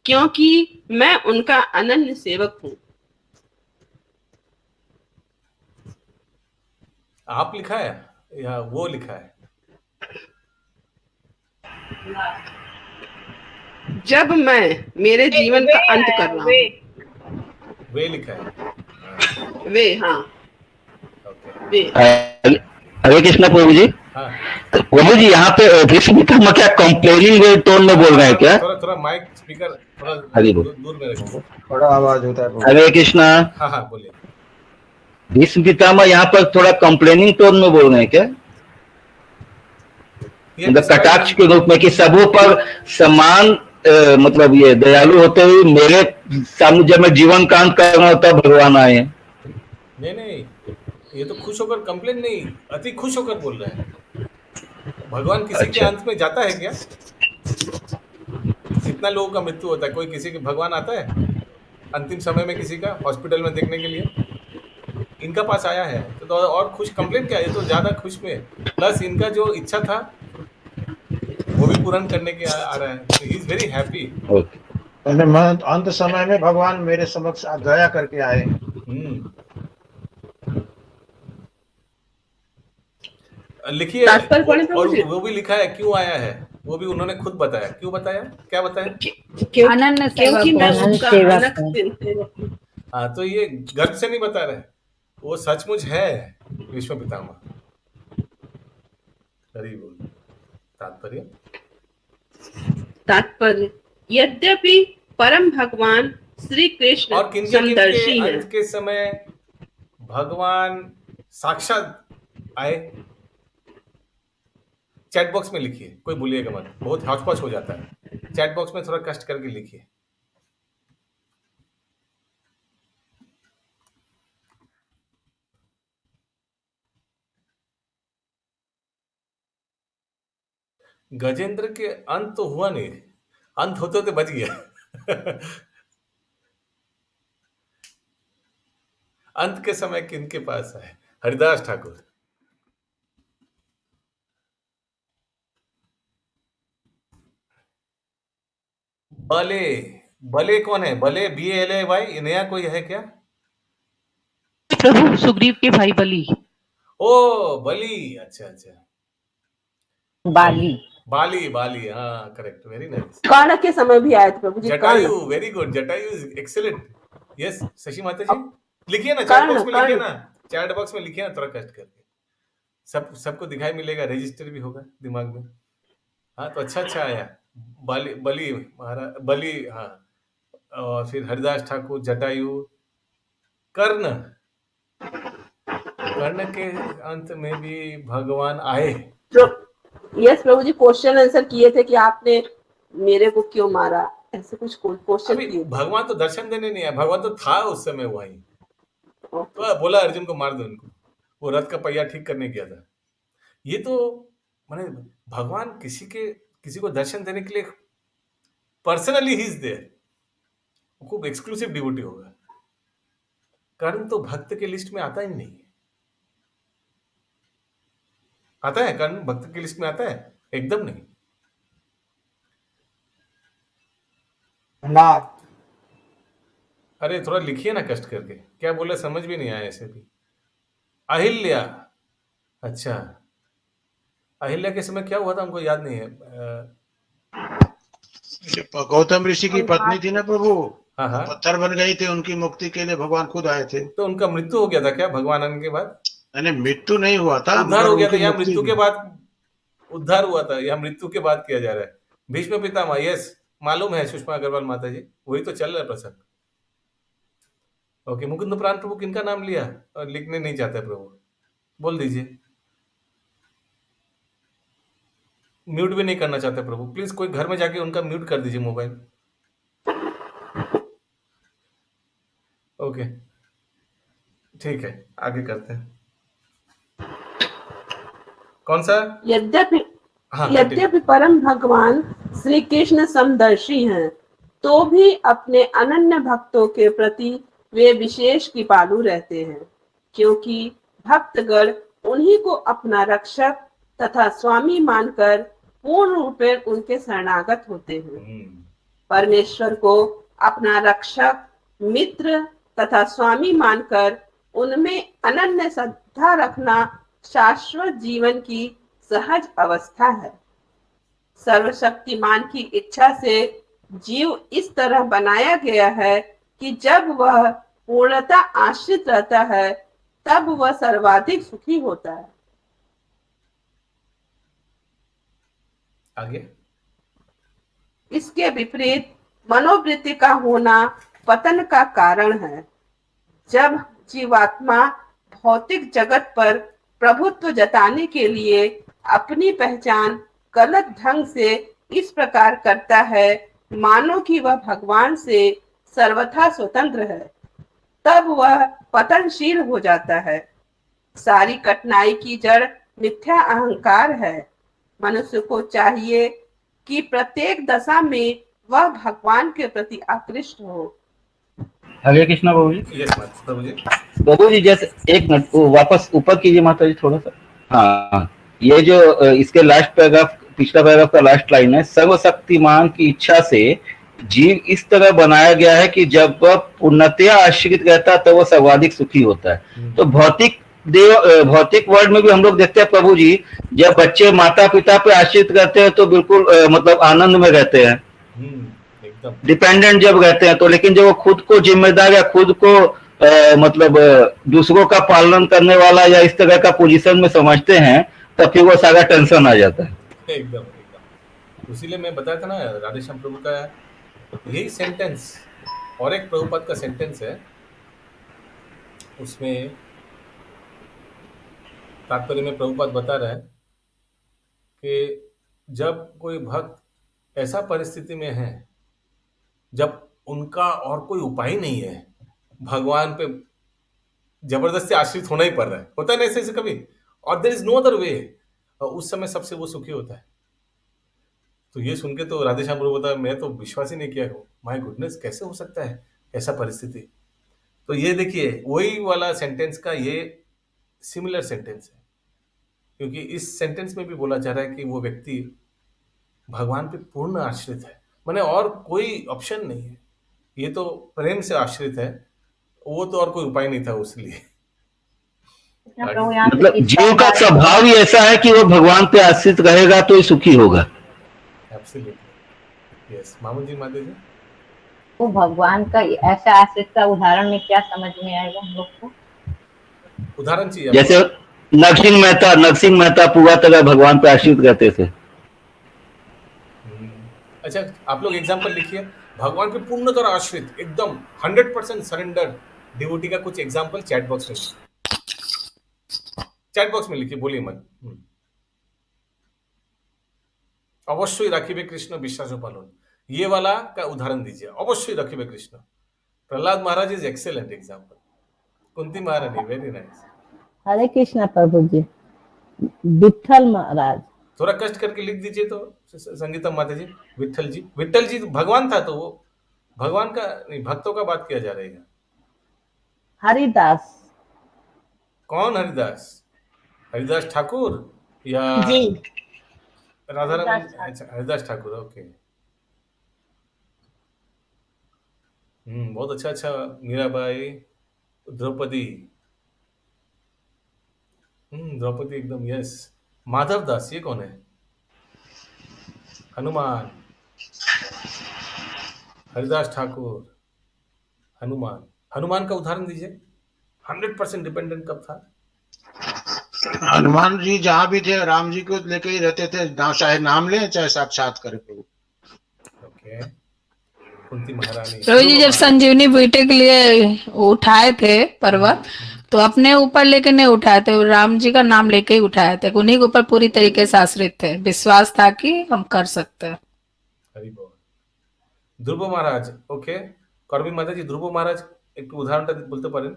क्योंकि मैं उनका अनन्य सेवक हूँ। आप लिखा है या वो लिखा है? जब मैं मेरे जीवन का अंत कर रहा हूँ। वे लिखा है। वे, हाँ वे। हरे कृष्णा प्रभु जी। हाँ प्रभु जी यहाँ पे भीष्म पितामह क्या कंप्लेनिंग टोन में बोल रहे हैं क्या? थोड़ा थोड़ा माइक स्पीकर थोड़ा हरी बोल। दूर में रखिए। थोड़ा आवाज होता है। हरे कृष्णा। हाँ हाँ बोलिए। भीष्म पितामह यहाँ पर थोड़ा कंप्लेनिंग टोन में बोल रहे हैं क्या? कटाक्ष के रूप में कि सबों पर समान मतलब ये दयालु होते हुए मेरे सामने जब मैं जीवन कांत कर रहा हूँ तब भगवान आए। नहीं, ये तो खुश होकर कंप्लेन नहीं, अति खुश होकर बोल रहे हैं। भगवान किसी के अंत में जाता है क्या? कितना लोगों का मृत्यु होता है, कोई किसी के भगवान आता है अंतिम समय में किसी का हॉस्पिटल में देखने के लिए? इनका पास आया है तो और खुश कंप्लेन क्या है? ये तो ज्यादा खुश में, प्लस इनका जो इच्छा था वो भी पूर्ण करने के आ रहा है। He is very happy. अंत समय में भगवान मेरे समक्ष दया करके आए। लिखिए। और वो भी लिखा है क्यों आया है, वो भी उन्होंने खुद बताया। क्यों बताया, क्या बताया? अनन्य सेवक। हाँ, तो ये गर्व से नहीं बता रहे, वो सचमुच है भीष्म पितामह। हरि बोल। तात्पर्य यद्यपि परम भगवान श्री कृष्ण और समदर्शी हैं। अंत के समय भगवान साक्षात आए। चैट बॉक्स में लिखिए, कोई भूलिएगा मत, बहुत हौच-पौच हो जाता है। चैट बॉक्स में थोड़ा कष्ट करके लिखिए। गजेंद्र के अंत तो हुआ नहीं, अंत होते तो बच गया। अंत के समय किनके पास है? हरिदास ठाकुर। बले, बले कौन है? बले BALAY नया कोई है क्या? प्रभु सुग्रीव के भाई बलि। ओ बलि, अच्छा अच्छा। बाली, हाँ करेक्ट, वेरी नाइस। कर्ण के समय भी आए थे प्रभु जी। Jatayu, very good, Jatayu is excellent. Yes Shashi माता जी, लिखिए ना चैट बॉक्स में, लिखिए ना चैट बॉक्स में, लिखिए ना थोड़ा कष्ट करके। सबको दिखाई मिलेगा, रजिस्टर भी होगा दिमाग में। हाँ तो अच्छा आया। बलि महाराज, बलि, हाँ। और फिर हरिदास ठाकुर, जटायु, कर्ण के अंत में भी भगवान आए। यस प्रभु जी, क्वेश्चन आंसर किए थे कि आपने मेरे को क्यों मारा, ऐसे कुछ क्वेश्चन किए। भगवान तो दर्शन देने नहीं आया, भगवान तो था उस समय वहीं। तो बोला अर्जुन को मार दो इनको, वो रथ का पहिया ठीक करने गया था। ये तो माने भगवान किसी को दर्शन देने के लिए पर्सनली ही इज देयर। खूब एक्सक्लूसिव डिवोटी होगा। कर्ण तो भक्त के लिस्ट में आता ही नहीं। आता है कर्ण भक्त की लिस्ट में? आता है? एकदम नहीं ना। अरे थोड़ा लिखिए ना कष्ट करके, क्या बोले समझ भी नहीं आया ऐसे भी। अहिल्या, अच्छा अहिल्या के समय क्या हुआ था हमको याद नहीं है। गौतम ऋषि की पत्नी थी ना प्रभु, हाँ पत्थर बन गई थी, उनकी मुक्ति के लिए भगवान खुद आए थे। तो उनका मृत्यु हो गया था क्या भगवान आने के बाद? नहीं, मृत्यु नहीं हुआ था, उद्धार हो गया था। यहाँ मृत्यु के बाद उद्धार हुआ था, यहाँ मृत्यु के बाद किया जा रहा है। भीष्म पितामह, यस मालूम है सुषमा अग्रवाल माता जी, वही तो चल रहा है प्रसंग। ओके, मुकुंद प्राण प्रभु किनका नाम लिया और लिखने नहीं चाहते प्रभु, बोल दीजिए। म्यूट भी नहीं करना चाहते प्रभु, प्लीज कोई घर में जाके उनका म्यूट कर दीजिए मोबाइल। ओके ठीक है, आगे करते हैं। कौन सा? यद्यपि परम भगवान श्री कृष्ण समदर्शी हैं, तो भी अपने अनन्य भक्तों के प्रति वे विशेष कृपालु रहते हैं, क्योंकि भक्तगण उन्हीं को अपना रक्षक तथा स्वामी मानकर पूर्ण रूपेण उनके शरणागत होते हैं। परमेश्वर को अपना रक्षक, मित्र तथा स्वामी मानकर उनमें अनन्य श्रद्धा रखना शाश्वत जीवन की सहज अवस्था है। सर्वशक्तिमान की इच्छा से जीव इस तरह बनाया गया है कि जब वह पूर्णता आश्रित रहता है तब वह सर्वाधिक सुखी होता है। आगे इसके विपरीत मनोवृत्ति का होना पतन का कारण है। जब जीवात्मा भौतिक जगत पर प्रभुत्व जताने के लिए अपनी पहचान गलत ढंग से इस प्रकार करता है मानो कि वह भगवान से सर्वथा स्वतंत्र है, तब वह पतनशील हो जाता है। सारी कठिनाई की जड़ मिथ्या अहंकार है। मनुष्य को चाहिए कि प्रत्येक दशा में वह भगवान के प्रति आकृष्ट हो। हरे कृष्णा प्रभु जी। यस प्रभु जी। प्रभु जी जैसे एक मिनट वो वापस ऊपर कीजिए माता जी थोड़ा सा। हाँ, ये जो इसके लास्ट पैराग्राफ, पिछला पैराग्राफ का लास्ट लाइन है, सर्वशक्तिमान की इच्छा से जीव इस तरह बनाया गया है कि जब वह पूर्णतया आश्रित रहता है तो वह सर्वाधिक सुखी होता है। तो भौतिक वर्ल्ड में भी हम लोग देखते हैं प्रभु जी, जब बच्चे माता पिता पे आश्रित रहते हैं तो बिल्कुल मतलब आनंद में रहते हैं, डिपेंडेंट जब रहते हैं तो। लेकिन जब वो खुद को जिम्मेदार या खुद को मतलब दूसरों का पालन करने वाला या इस तरह का पोजीशन में समझते हैं तब फिर वो सारा टेंशन आ जाता है। एकदम। इसीलिए मैं बताया था ना, राधेश्याम प्रभु का यही सेंटेंस और एक प्रभुपाद का सेंटेंस है, उसमें तात्पर्य में प्रभुपाद बता रहा है कि जब कोई भक्त ऐसा परिस्थिति में है जब उनका और कोई उपाय नहीं है, भगवान पे जबरदस्ती आश्रित होना ही पड़ रहा है, होता है ना ऐसे कभी, और there is no other way, उस समय सबसे वो सुखी होता है। तो ये सुन के तो राधेश्याम प्रभु बता, मैं तो विश्वास ही नहीं किया, माय गुडनेस कैसे हो सकता है ऐसा परिस्थिति। तो ये देखिए वही वाला सेंटेंस का ये सिमिलर सेंटेंस है, क्योंकि इस सेंटेंस में भी बोला जा रहा है कि वो व्यक्ति भगवान पे पूर्ण आश्रित है, माने और कोई ऑप्शन नहीं है, ये तो प्रेम से आश्रित है, वो तो और कोई उपाय नहीं था उसलिए। मतलब जीव का स्वभाव ही ऐसा है कि वो भगवान पे आश्रित रहेगा तो ही सुखी होगा। Absolutely yes. मामू जी, माता जी, वो भगवान का ऐसा आश्रित का उदाहरण में क्या समझ में आएगा हम लोग को? उदाहरण चाहिए जैसे नरसिंह मेहता पूरा तरह भगवान पे आश्रित रहते थे। अच्छा, आप लोग एग्जाम्पल लिखिए, भगवान पे पूर्ण तरह आश्रित, एकदम 100% सरेंडर डिवोटी का कुछ एग्जाम्पल चैट बॉक्स में लिखिए, बोलिए मत। अवश्य राखिबे कृष्ण विश्वास पालन, ये वाला का उदाहरण दीजिए, अवश्य राखिबे कृष्ण। प्रहलाद महाराज इज एक्सेलेंट एग्जाम्पल। कुंती महारानी वेरी नाइस। हरे कृष्णा प्रभु जी। विठल महाराज थोड़ा कष्ट करके लिख दीजिए तो संगीता माता जी। विठल जी भगवान था, तो वो भगवान का नहीं, भक्तों का बात किया जा रहा है। हरिदास। कौन हरिदास? हरिदास ठाकुर या जी राधा रानी? अच्छा, हरिदास ठाकुर, ओके। बहुत अच्छा। मीराबाई, द्रौपदी, द्रौपदी एकदम यस। माधव दास, ये कौन है? हनुमान, हरिदास ठाकुर, हनुमान का उदाहरण दीजिए। 100% डिपेंडेंट कब था? हनुमान जी जहाँ भी थे राम जी को लेके ही रहते थे, चाहे नाम ले चाहे साक्षात करे प्रभु। ओके। कुंती महारानी, प्रभु जी जब संजीवनी बेटे के लिए उठाए थे पर्वत, तो अपने ऊपर लेके नहीं उठाए थे, राम जी का नाम लेके ही उठाए थे, उन्हीं के ऊपर पूरी तरीके से आश्रित थे, विश्वास था कि हम कर सकते हैं। हरि बोल। ध्रुव महाराज, ओके। करबी माता जी, ध्रुव महाराज एक उदाहरण बोलते पारें?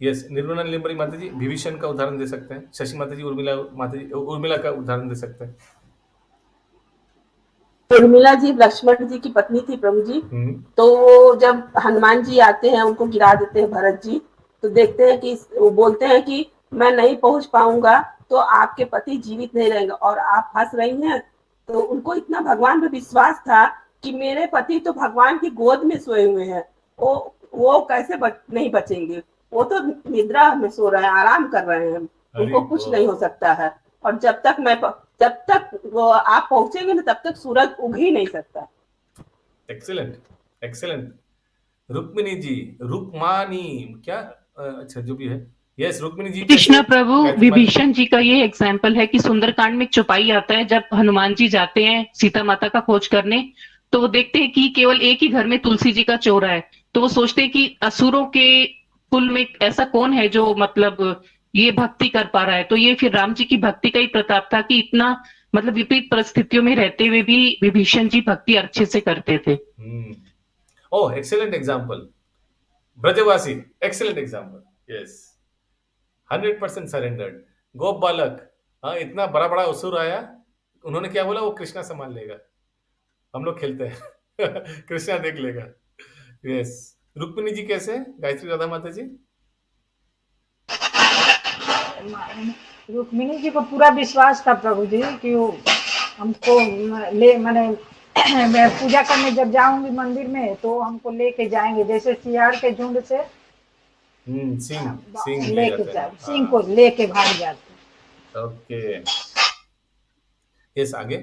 यस। निर्मला निलंबरी माता जी विभीषण का उदाहरण दे सकते हैं। शशि माता जी, उर्मिला माता जी, उर्मिला का उदाहरण दे सकते हैं। उर्मिला जी लक्ष्मण जी की पत्नी थी प्रभु जी। तो जब हनुमान जी आते हैं उनको गिरा देते हैं भरत जी, तो देखते हैं कि वो बोलते हैं कि मैं नहीं पहुंच पाऊंगा तो आपके पति जीवित नहीं रहेंगे और आप फंस रही हैं। तो उनको इतना भगवान पे विश्वास था कि मेरे पति तो भगवान की गोद में सोए हुए हैं, वो कैसे नहीं बचेंगे, वो तो निद्रा में सो रहे हैं, आराम कर रहे हैं, उनको कुछ नहीं हो सकता है। और जब तक वो आप पहुंचेंगे ना तब तक सूरज उग ही नहीं सकता। Excellent, excellent. रुक्मिणी जी, रुक्मानी क्या, अच्छा जो भी है, यस रुक्मिणी जी। कृष्णा प्रभु, विभीषण जी का ये एग्जाम्पल है कि सुंदरकांड में चौपाई आता है, जब हनुमान जी जाते हैं सीता माता का खोज करने, तो वो देखते हैं कि केवल एक ही घर में तुलसी जी का चौरा है। तो वो सोचते हैं कि असुरों के कुल में ऐसा कौन है जो मतलब ये भक्ति कर पा रहा है। तो ये फिर राम जी की भक्ति का ही प्रताप था कि इतना मतलब विपरीत परिस्थितियों में रहते हुए भी विभीषण जी भक्ति अच्छे से करते थे। ओह एक्सीलेंट एग्जाम्पल, ब्रजवासी, एक्सीलेंट एग्जाम्पल, यस। 100% सरेंडर्ड। गोप बालक, हाँ इतना बड़ा बड़ा असुर आया, उन्होंने क्या बोला, वो कृष्णा संभाल लेगा, हम लोग खेलते हैं कृष्णा देख लेगा। यस। रुक्मिणी जी कैसे, गायत्री राधा माता जी? रुक्मिणी जी को पूरा विश्वास था प्रभु जी कि वो हमको ले मैंने मैं पूजा करने जब जाऊंगी मंदिर में तो हमको लेके जाएंगे, जैसे सियार के झुंड से सिंह लेके जाए, सिंह को लेके भाग जाते। ओके, यस आगे।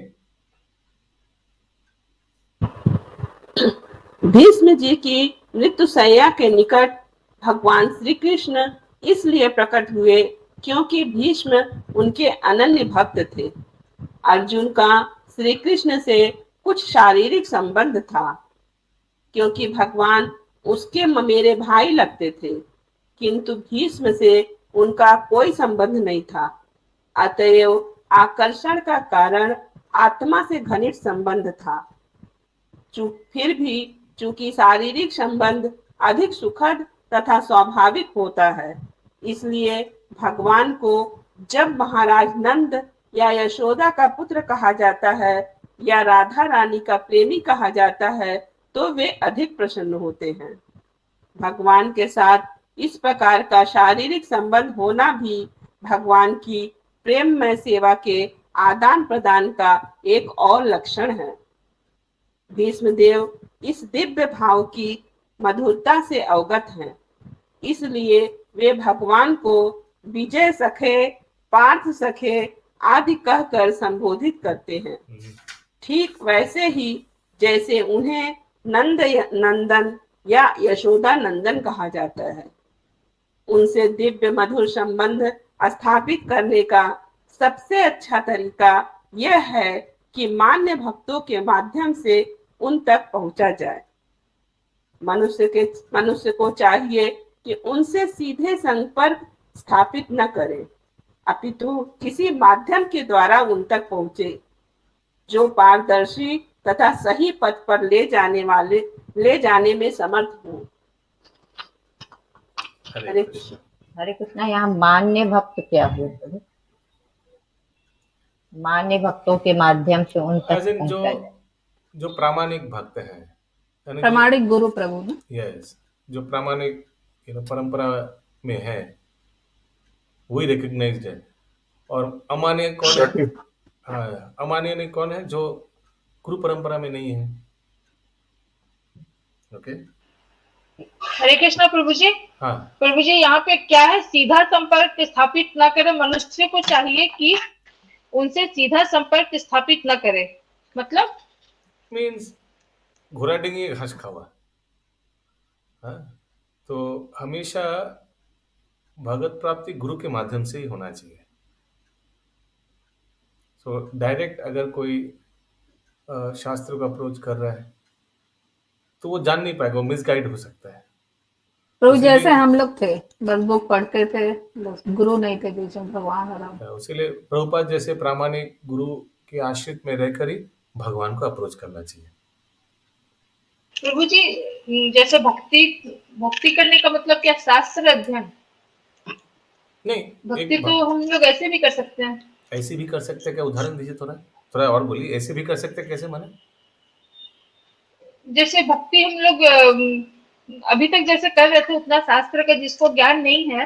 भीष्म जी की मृत्युशैया के निकट भगवान श्री कृष्ण इसलिए प्रकट हुए क्योंकि भीष्म उनके अनन्य भक्त थे। अर्जुन का श्री कृष्ण से कुछ शारीरिक संबंध था, क्योंकि भगवान उसके मेरे भाई लगते थे, किंतु भीष्म से उनका कोई संबंध नहीं था। अतएव आकर्षण का कारण आत्मा से घनिष्ठ संबंध था। फिर भी चूंकि शारीरिक संबंध अधिक सुखद तथा स्वाभाविक होता है, इसलिए भगवान को जब महाराज नंद या यशोदा का पुत्र कहा जाता है या राधा रानी का प्रेमी कहा जाता है तो वे अधिक प्रसन्न होते हैं। भगवान के साथ इस प्रकार का शारीरिक संबंध होना भी भगवान की प्रेममय सेवा के आदान प्रदान का एक और लक्षण है। भीष्मदेव इस दिव्य भाव की मधुरता से अवगत हैं, इसलिए वे भगवान को विजय सखे, पार्थ सखे आदि कहकर संबोधित करते हैं। ठीक वैसे ही जैसे उन्हें नंद नंदन या यशोदा नंदन कहा जाता है। उनसे दिव्य मधुर संबंध स्थापित करने का सबसे अच्छा तरीका यह है कि मान्य भक्तों के माध्यम से उन तक पहुंचा जाए। मनुष्य को चाहिए कि उनसे सीधे संपर्क स्थापित न करें, अपितु किसी माध्यम के द्वारा उन तक पहुंचे जो पारदर्शी तथा सही पथ पर ले जाने में समर्थ हो। हरे कृष्णा। यहाँ मान्य भक्त क्या हुए? मान्य भक्तों के माध्यम से उन तक जो प्रामाणिक भक्त हैं, प्रामाणिक गुरु प्रभु ना, यस, जो प्रामाणिक परंपरा में है वही रिकग्नाइज्ड है। और अमान्य कौन है? हाँ, अमान्य कौन है? जो गुरु परंपरा में नहीं है। ओके, हरे कृष्णा प्रभु जी। हाँ प्रभु जी, यहाँ पे क्या है, सीधा संपर्क स्थापित न करे। मनुष्य को चाहिए कि उनसे सीधा संपर्क स्थापित न करे, मतलब मीन्स घोड़ा डिंगी घास खावा। हाँ, तो हमेशा भगवत प्राप्ति गुरु के माध्यम से ही होना चाहिए। सो डायरेक्ट अगर कोई शास्त्र को अप्रोच कर रहा है तो वो जान नहीं पाएगा, वो मिसगाइड हो सकता है। प्रभु जैसे हम लोग थे, बस बुक पढ़ते थे, बस गुरु नहीं थे बीच में, भगवान आराम। उसके प्रभुपाद जैसे प्रामाणिक गुरु के आश्रित में रहकर ही भगवान को अप्रोच करना चाहिए। प्रभु जी, जैसे भक्ति करने का मतलब क्या, शास्त्र अध्ययन? नहीं, भक्ति तो हम लोग ऐसे भी कर सकते हैं। ऐसे भी कर सकते हैं क्या? उदाहरण दीजिए थोड़ा और बोलिए। ऐसे भी कर सकते हैं, कैसे माने? जैसे भक्ति हम लोग अभी तक जैसे कर रहे थे उतना शास्त्र का जिसको ज्ञान नहीं है,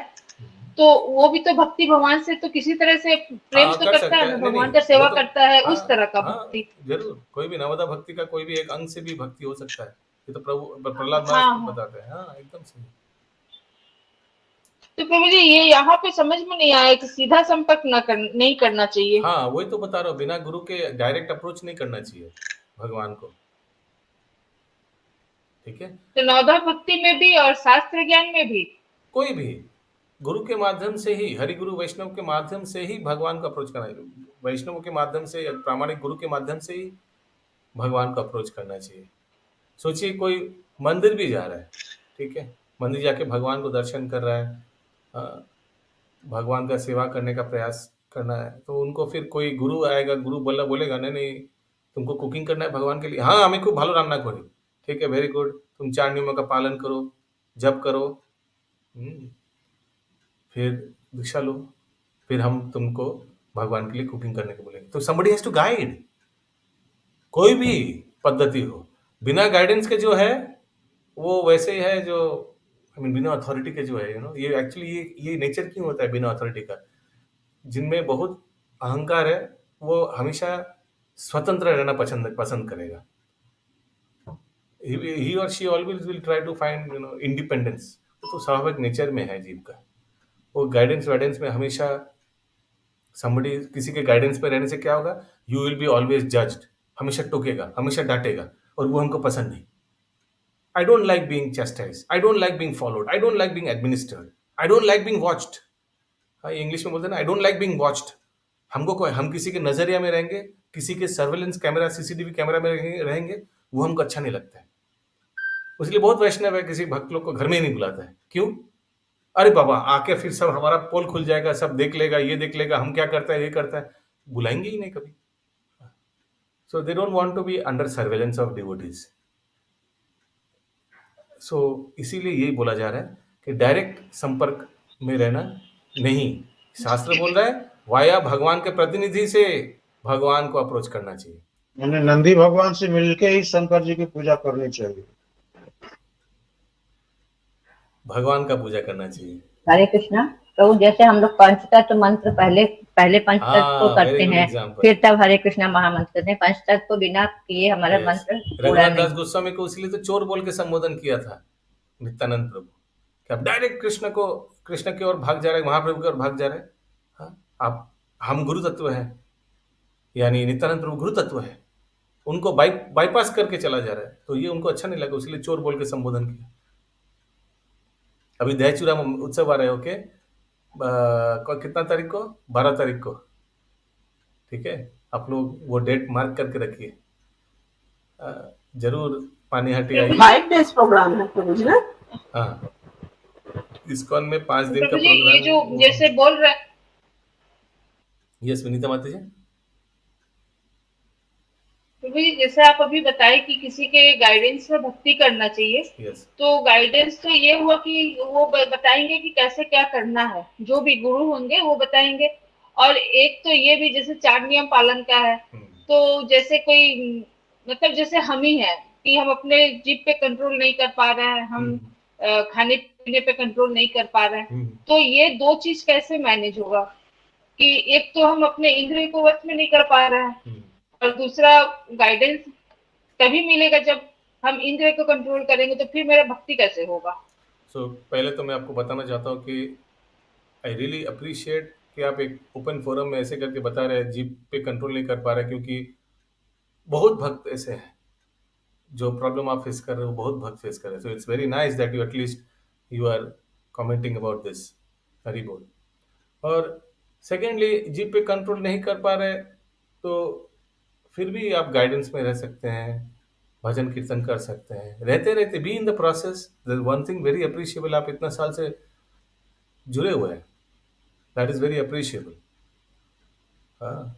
तो वो भी तो भक्ति भगवान से तो किसी तरह से प्रेम हाँ तो कर करता सकते है हैं, ना, नहीं भगवान नहीं का सेवा वो तो करता है, उस हाँ तरह का हाँ भक्ति। जरूर, कोई भी नवदा भक्ति का कोई भी एक अंग से भी भक्ति हो सकता है। ये तो प्रभु प्रहलाद हाँ महाराज हाँ। बताते हैं। हाँ एकदम सही। तो प्रभु जी ये यहाँ पे समझ में नहीं आया कि सीधा संपर्क नहीं करना चाहिए। हाँ वही तो बता रहा हूँ, बिना गुरु के डायरेक्ट अप्रोच नहीं करना चाहिए भगवान को, ठीक है। तो नवधा भक्ति में भी और शास्त्र ज्ञान में भी कोई भी गुरु के माध्यम से ही, हरि गुरु वैष्णव के माध्यम से ही भगवान को अप्रोच करना है। वैष्णव के माध्यम से या प्रामाणिक गुरु के माध्यम से ही भगवान को अप्रोच करना चाहिए। सोचिए कोई मंदिर भी जा रहा है, ठीक है, मंदिर जाके भगवान को दर्शन कर रहा है, भगवान का सेवा करने का प्रयास करना है, तो उनको फिर कोई गुरु आएगा, गुरु बोलेगा नहीं नहीं तुमको कुकिंग करना है भगवान के लिए, हाँ हमें खूब भालो रान्ना करी, ठीक है, वेरी गुड, तुम 4 नियमों का पालन करो, जप करो, फिर दीक्षा लो, फिर हम तुमको भगवान के लिए कुकिंग करने को बोलेंगे। तो somebody has to गाइड। कोई भी पद्धति हो, बिना गाइडेंस के जो है वो वैसे ही है जो बिना अथॉरिटी के जो है ये एक्चुअली ये नेचर क्यों होता है बिना अथॉरिटी का? जिनमें बहुत अहंकार है वो हमेशा स्वतंत्र रहना पसंद करेगा। ही और she always will try to find independence. तो स्वाभाविक नेचर में है जीव का। वो गाइडेंस में हमेशा somebody किसी के गाइडेंस पे रहने से क्या होगा, you will be always judged, हमेशा टोकेगा, हमेशा डांटेगा, और वो हमको पसंद नहीं। I don't like being chastised, I don't like being followed, I don't like being administered, I don't like being watched. हाँ इंग्लिश में बोलते हैं ना, I don't like being watched. हम किसी के नजरिया में रहेंगे, किसी के सर्वेलेंस कैमरा सीसीटीवी कैमरा में रहेंगे, वो हमको अच्छा नहीं लगता है। इसलिए बहुत वैष्णव है किसी भक्त लोग को घर में ही नहीं बुलाता है। क्यों? अरे बाबा आके फिर सब हमारा पोल खुल जाएगा, सब देख लेगा, ये देख लेगा हम क्या करता है, ये करता है, बुलाएंगे ही नहीं कभी। So they don't want to be under surveillance of devotees. So इसीलिए यही बोला जा रहा है कि डायरेक्ट संपर्क में रहना नहीं। शास्त्र बोल रहा है वाया भगवान के प्रतिनिधि से भगवान को अप्रोच करना चाहिए। मैंने नंदी भगवान से मिलके ही शंकर जी की पूजा करनी चाहिए, भगवान का पूजा करना चाहिए। हरे कृष्णा। तो जैसे हम लोग पंचतत्व मंत्र पहले पंचतत्व को करते हैं, फिर तब हरे कृष्णा महामंत्र करते हैं। पंचतत्व को बिना किए हमारा मंत्र पूरा रघुनाथ नहीं। दास गोस्वामी को इसलिए तो चोर बोल के संबोधन किया था नित्यानंद प्रभु, कि आप डायरेक्ट कृष्ण की ओर भाग जा रहे, महाप्रभु की ओर भाग जा रहे। हाँ, आप हम गुरु तत्व है, यानी नित्यानंद प्रभु गुरु तत्व है, उनको बाईपास करके चला जा रहा है, तो ये उनको अच्छा नहीं लगा, इसलिए चोर बोल के संबोधन किया। अभी दहचूरा उत्सव आ रहे हो के कितना तारीख को, 12 तारीख को, ठीक है, आप लोग वो डेट मार्क करके रखिए, जरूर पानीहाटी आइए। 5 डेज प्रोग्राम है प्रभु जी ना? हाँ, इस्कॉन में 5 दिन का प्रभु जी ये जो प्रोग्राम। जैसे बोल रहे हैं, यस विनीता माता जी। प्रभु जी जैसे आप अभी बताए कि किसी के गाइडेंस में भक्ति करना चाहिए, यस तो गाइडेंस तो ये हुआ कि वो बताएंगे कि कैसे क्या करना है, जो भी गुरु होंगे वो बताएंगे। और एक तो ये भी जैसे 4 नियम पालन का है, तो जैसे कोई मतलब जैसे हम ही हैं कि हम अपने जीभ पे कंट्रोल नहीं कर पा रहे हैं, हम खाने पीने पे कंट्रोल नहीं कर पा रहे हैं, तो ये 2 चीज कैसे मैनेज होगा कि एक तो हम अपने इंद्रिय को वश में नहीं कर पा रहे हैं, और दूसरा गाइडेंस तभी मिलेगा जब हम इंद्रिय को कंट्रोल करेंगे, तो फिर मेरा भक्ति कैसे होगा? पहले तो मैं आपको बताना चाहता हूँ कि आई रियली अप्रिशिएट कि आप एक ओपन फोरम में ऐसे करके बता रहे हैं जीभ पे कंट्रोल नहीं कर पा रहे, क्योंकि बहुत भक्त ऐसे हैं जो प्रॉब्लम आप फेस कर रहे हो, बहुत भक्त फेस कर रहे हैं। So it's very nice that you at least you are commenting about this, Hari बोल। और सेकेंडली जीभ पे कंट्रोल नहीं कर पा रहे तो फिर भी आप गाइडेंस में रह सकते हैं, भजन कीर्तन कर सकते हैं, रहते be in the process. One thing very appreciable, आप इतना साल से जुड़े हुए हैं, दैट इज वेरी अप्रिशिएबल। हाँ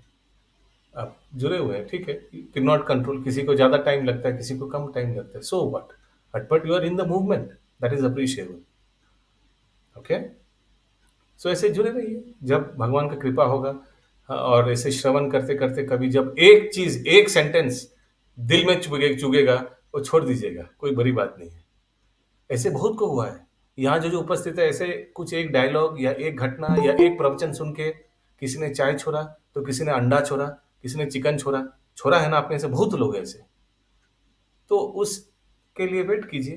आप जुड़े हुए हैं, ठीक है, कैन नॉट कंट्रोल, किसी को ज़्यादा टाइम लगता है, किसी को कम टाइम लगता है, so what, but you are in the movement, that is appreciable. Okay, so ऐसे जुड़े रहिए, जब भगवान का कृपा होगा। और ऐसे श्रवण करते करते कभी जब एक चीज, एक सेंटेंस दिल में चुभेगा, वो छोड़ दीजिएगा, कोई बड़ी बात नहीं है। ऐसे बहुत को हुआ है। यहाँ जो उपस्थित है, ऐसे कुछ एक डायलॉग या एक घटना या एक प्रवचन सुन के किसी ने चाय छोड़ा, तो किसी ने अंडा छोड़ा, किसी ने चिकन छोड़ा। छोड़ा है ना आपने से, बहुत लोग ऐसे। तो उसके लिए वेट कीजिए।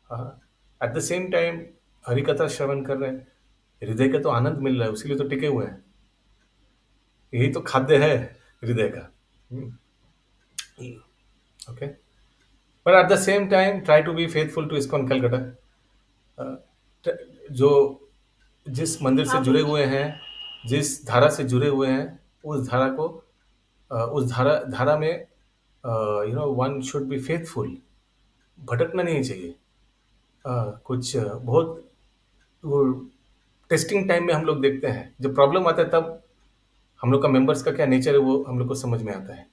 हाँ, eight the same time Hari कथा श्रवण कर रहे हैं, हृदय का तो आनंद मिल रहा है, उसीलिए तो टिके हुए हैं। यही तो खाद्य है हृदय का। Okay, but at the same time try to be faithful to ISKCON Calcutta. जो जिस मंदिर से जुड़े हुए हैं, जिस धारा से जुड़े हुए हैं, उस धारा को उस धारा में वन शुड बी फेथफुल। भटकना नहीं चाहिए। कुछ बहुत वो टेस्टिंग टाइम में हम लोग देखते हैं, जब प्रॉब्लम आता है तब हम लोग का मेंबर्स का क्या नेचर है वो हम लोग को समझ में आता है।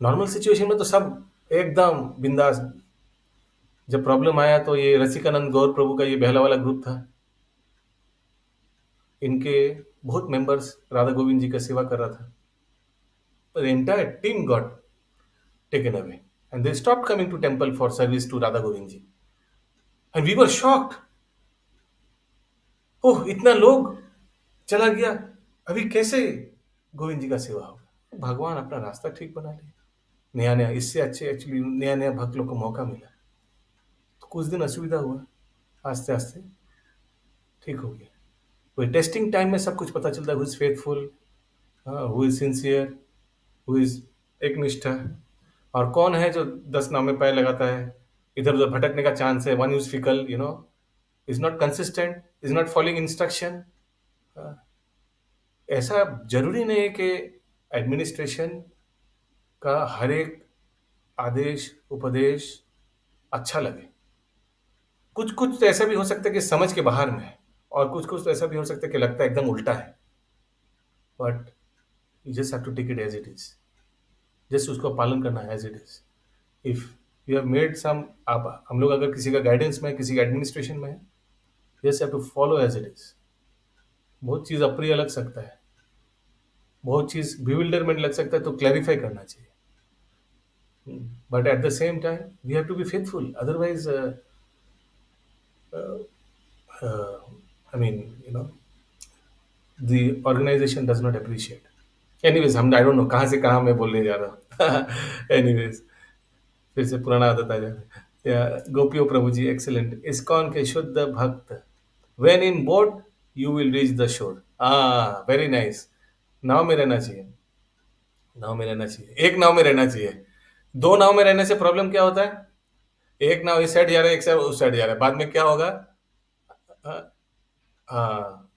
नॉर्मल सिचुएशन में तो सब एकदम बिंदास। जब प्रॉब्लम आया तो ये रसिकानंद गौर प्रभु का ये बहला वाला ग्रुप था, इनके बहुत मेंबर्स राधा गोविंद जी का सेवा कर रहा था, but the entire team got taken away and they stopped coming to temple for service to Radha Govind ji, and we were shocked. ओह, इतना लोग चला गया, अभी कैसे गोविंद जी का सेवा होगा? भगवान अपना रास्ता ठीक बना ले। नया नया, इससे अच्छे एक्चुअली नया नया भक्त लोग को मौका मिला, तो कुछ दिन असुविधा हुआ, आस्ते आस्ते ठीक हो गया। वही टेस्टिंग टाइम में सब कुछ पता चलता है, who is faithful, who is sincere, who is एक निष्ठा, और कौन है जो 10 नाव में पैर लगाता है, इधर उधर भटकने का चांस है। One is fickle, is not consistent, is not following instruction. ऐसा जरूरी नहीं है कि एडमिनिस्ट्रेशन का हर एक आदेश उपदेश अच्छा लगे। कुछ कुछ तो ऐसा भी हो सकता है कि समझ के बाहर में है, और कुछ कुछ तो ऐसा भी हो सकता है कि लगता है एकदम उल्टा है। But you just have to take it as it is, just उसको पालन करना है as it is. If you have made some, आप हम लोग अगर किसी का गाइडेंस में, किसी का एडमिनिस्ट्रेशन में है, just have to follow as it is. बहुत चीज़ अप्रिय लग सकता है, बहुत चीज़ बिविल्डरमेंट लग सकता है, तो क्लैरिफाई करना चाहिए। But at the same time we have to be faithful, otherwise I mean, the organization does not appreciate. Anyways, I don't know कहाँ से कहाँ मैं बोलने जा रहा हूँ। Anyways, फिर से पुराना आदत आ जाए। गोपियों प्रभु जी एक्सेलेंट। इस्कॉन के शुद्ध भक्त, when in boat you will reach the shore। Very nice. नाव में रहना चाहिए, नाव में रहना चाहिए, एक नाव में रहना चाहिए। 2 नाव में रहने से प्रॉब्लम क्या होता है? एक नाव इस साइड जा रहा है, एक साइड उस साइड जा रहा है, बाद में क्या होगा? हाँ,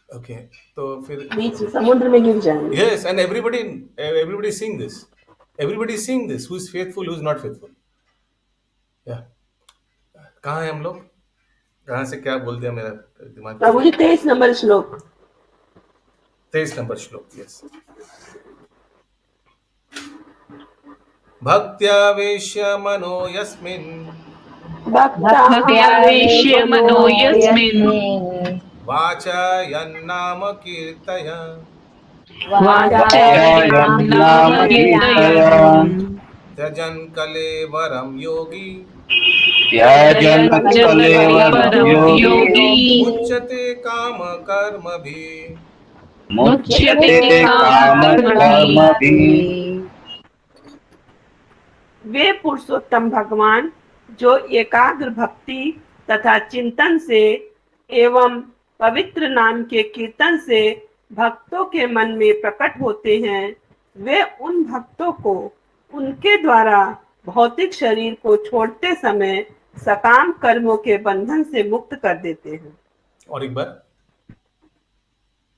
ओके, तो फिर समुद्र में गिर जाएंगे। Yes, and everybody seeing this, everybody seeing this, who is faithful, who is not faithful. या कहाँ है हम लोग? कहाँ से क्या बोल दिया, मेरा दिमाग। प्रभु जी 23 नंबर श्लोक। 23 नंबर श्लोक, यस। भक्त्यावेश्य मनो यस्मिन्, भक्त्यावेश्य मनो यस्मिन्, वाचायन्नाम कीर्तय, वाचायन्नाम कीर्तय, त्यजन् कलेवरं योगी, त्यजन् कलेवरं योगी, मुच्यते काम कर्मभिः, मुच्यते काम कर्मभिः। वे पुरुषोत्तम भगवान जो एकाग्र भक्ति तथा चिंतन से एवं पवित्र नाम के कीर्तन से भक्तों के मन में प्रकट होते हैं, वे उन भक्तों को उनके द्वारा भौतिक शरीर को छोड़ते समय सकाम कर्मों के बंधन से मुक्त कर देते हैं। और एक बार,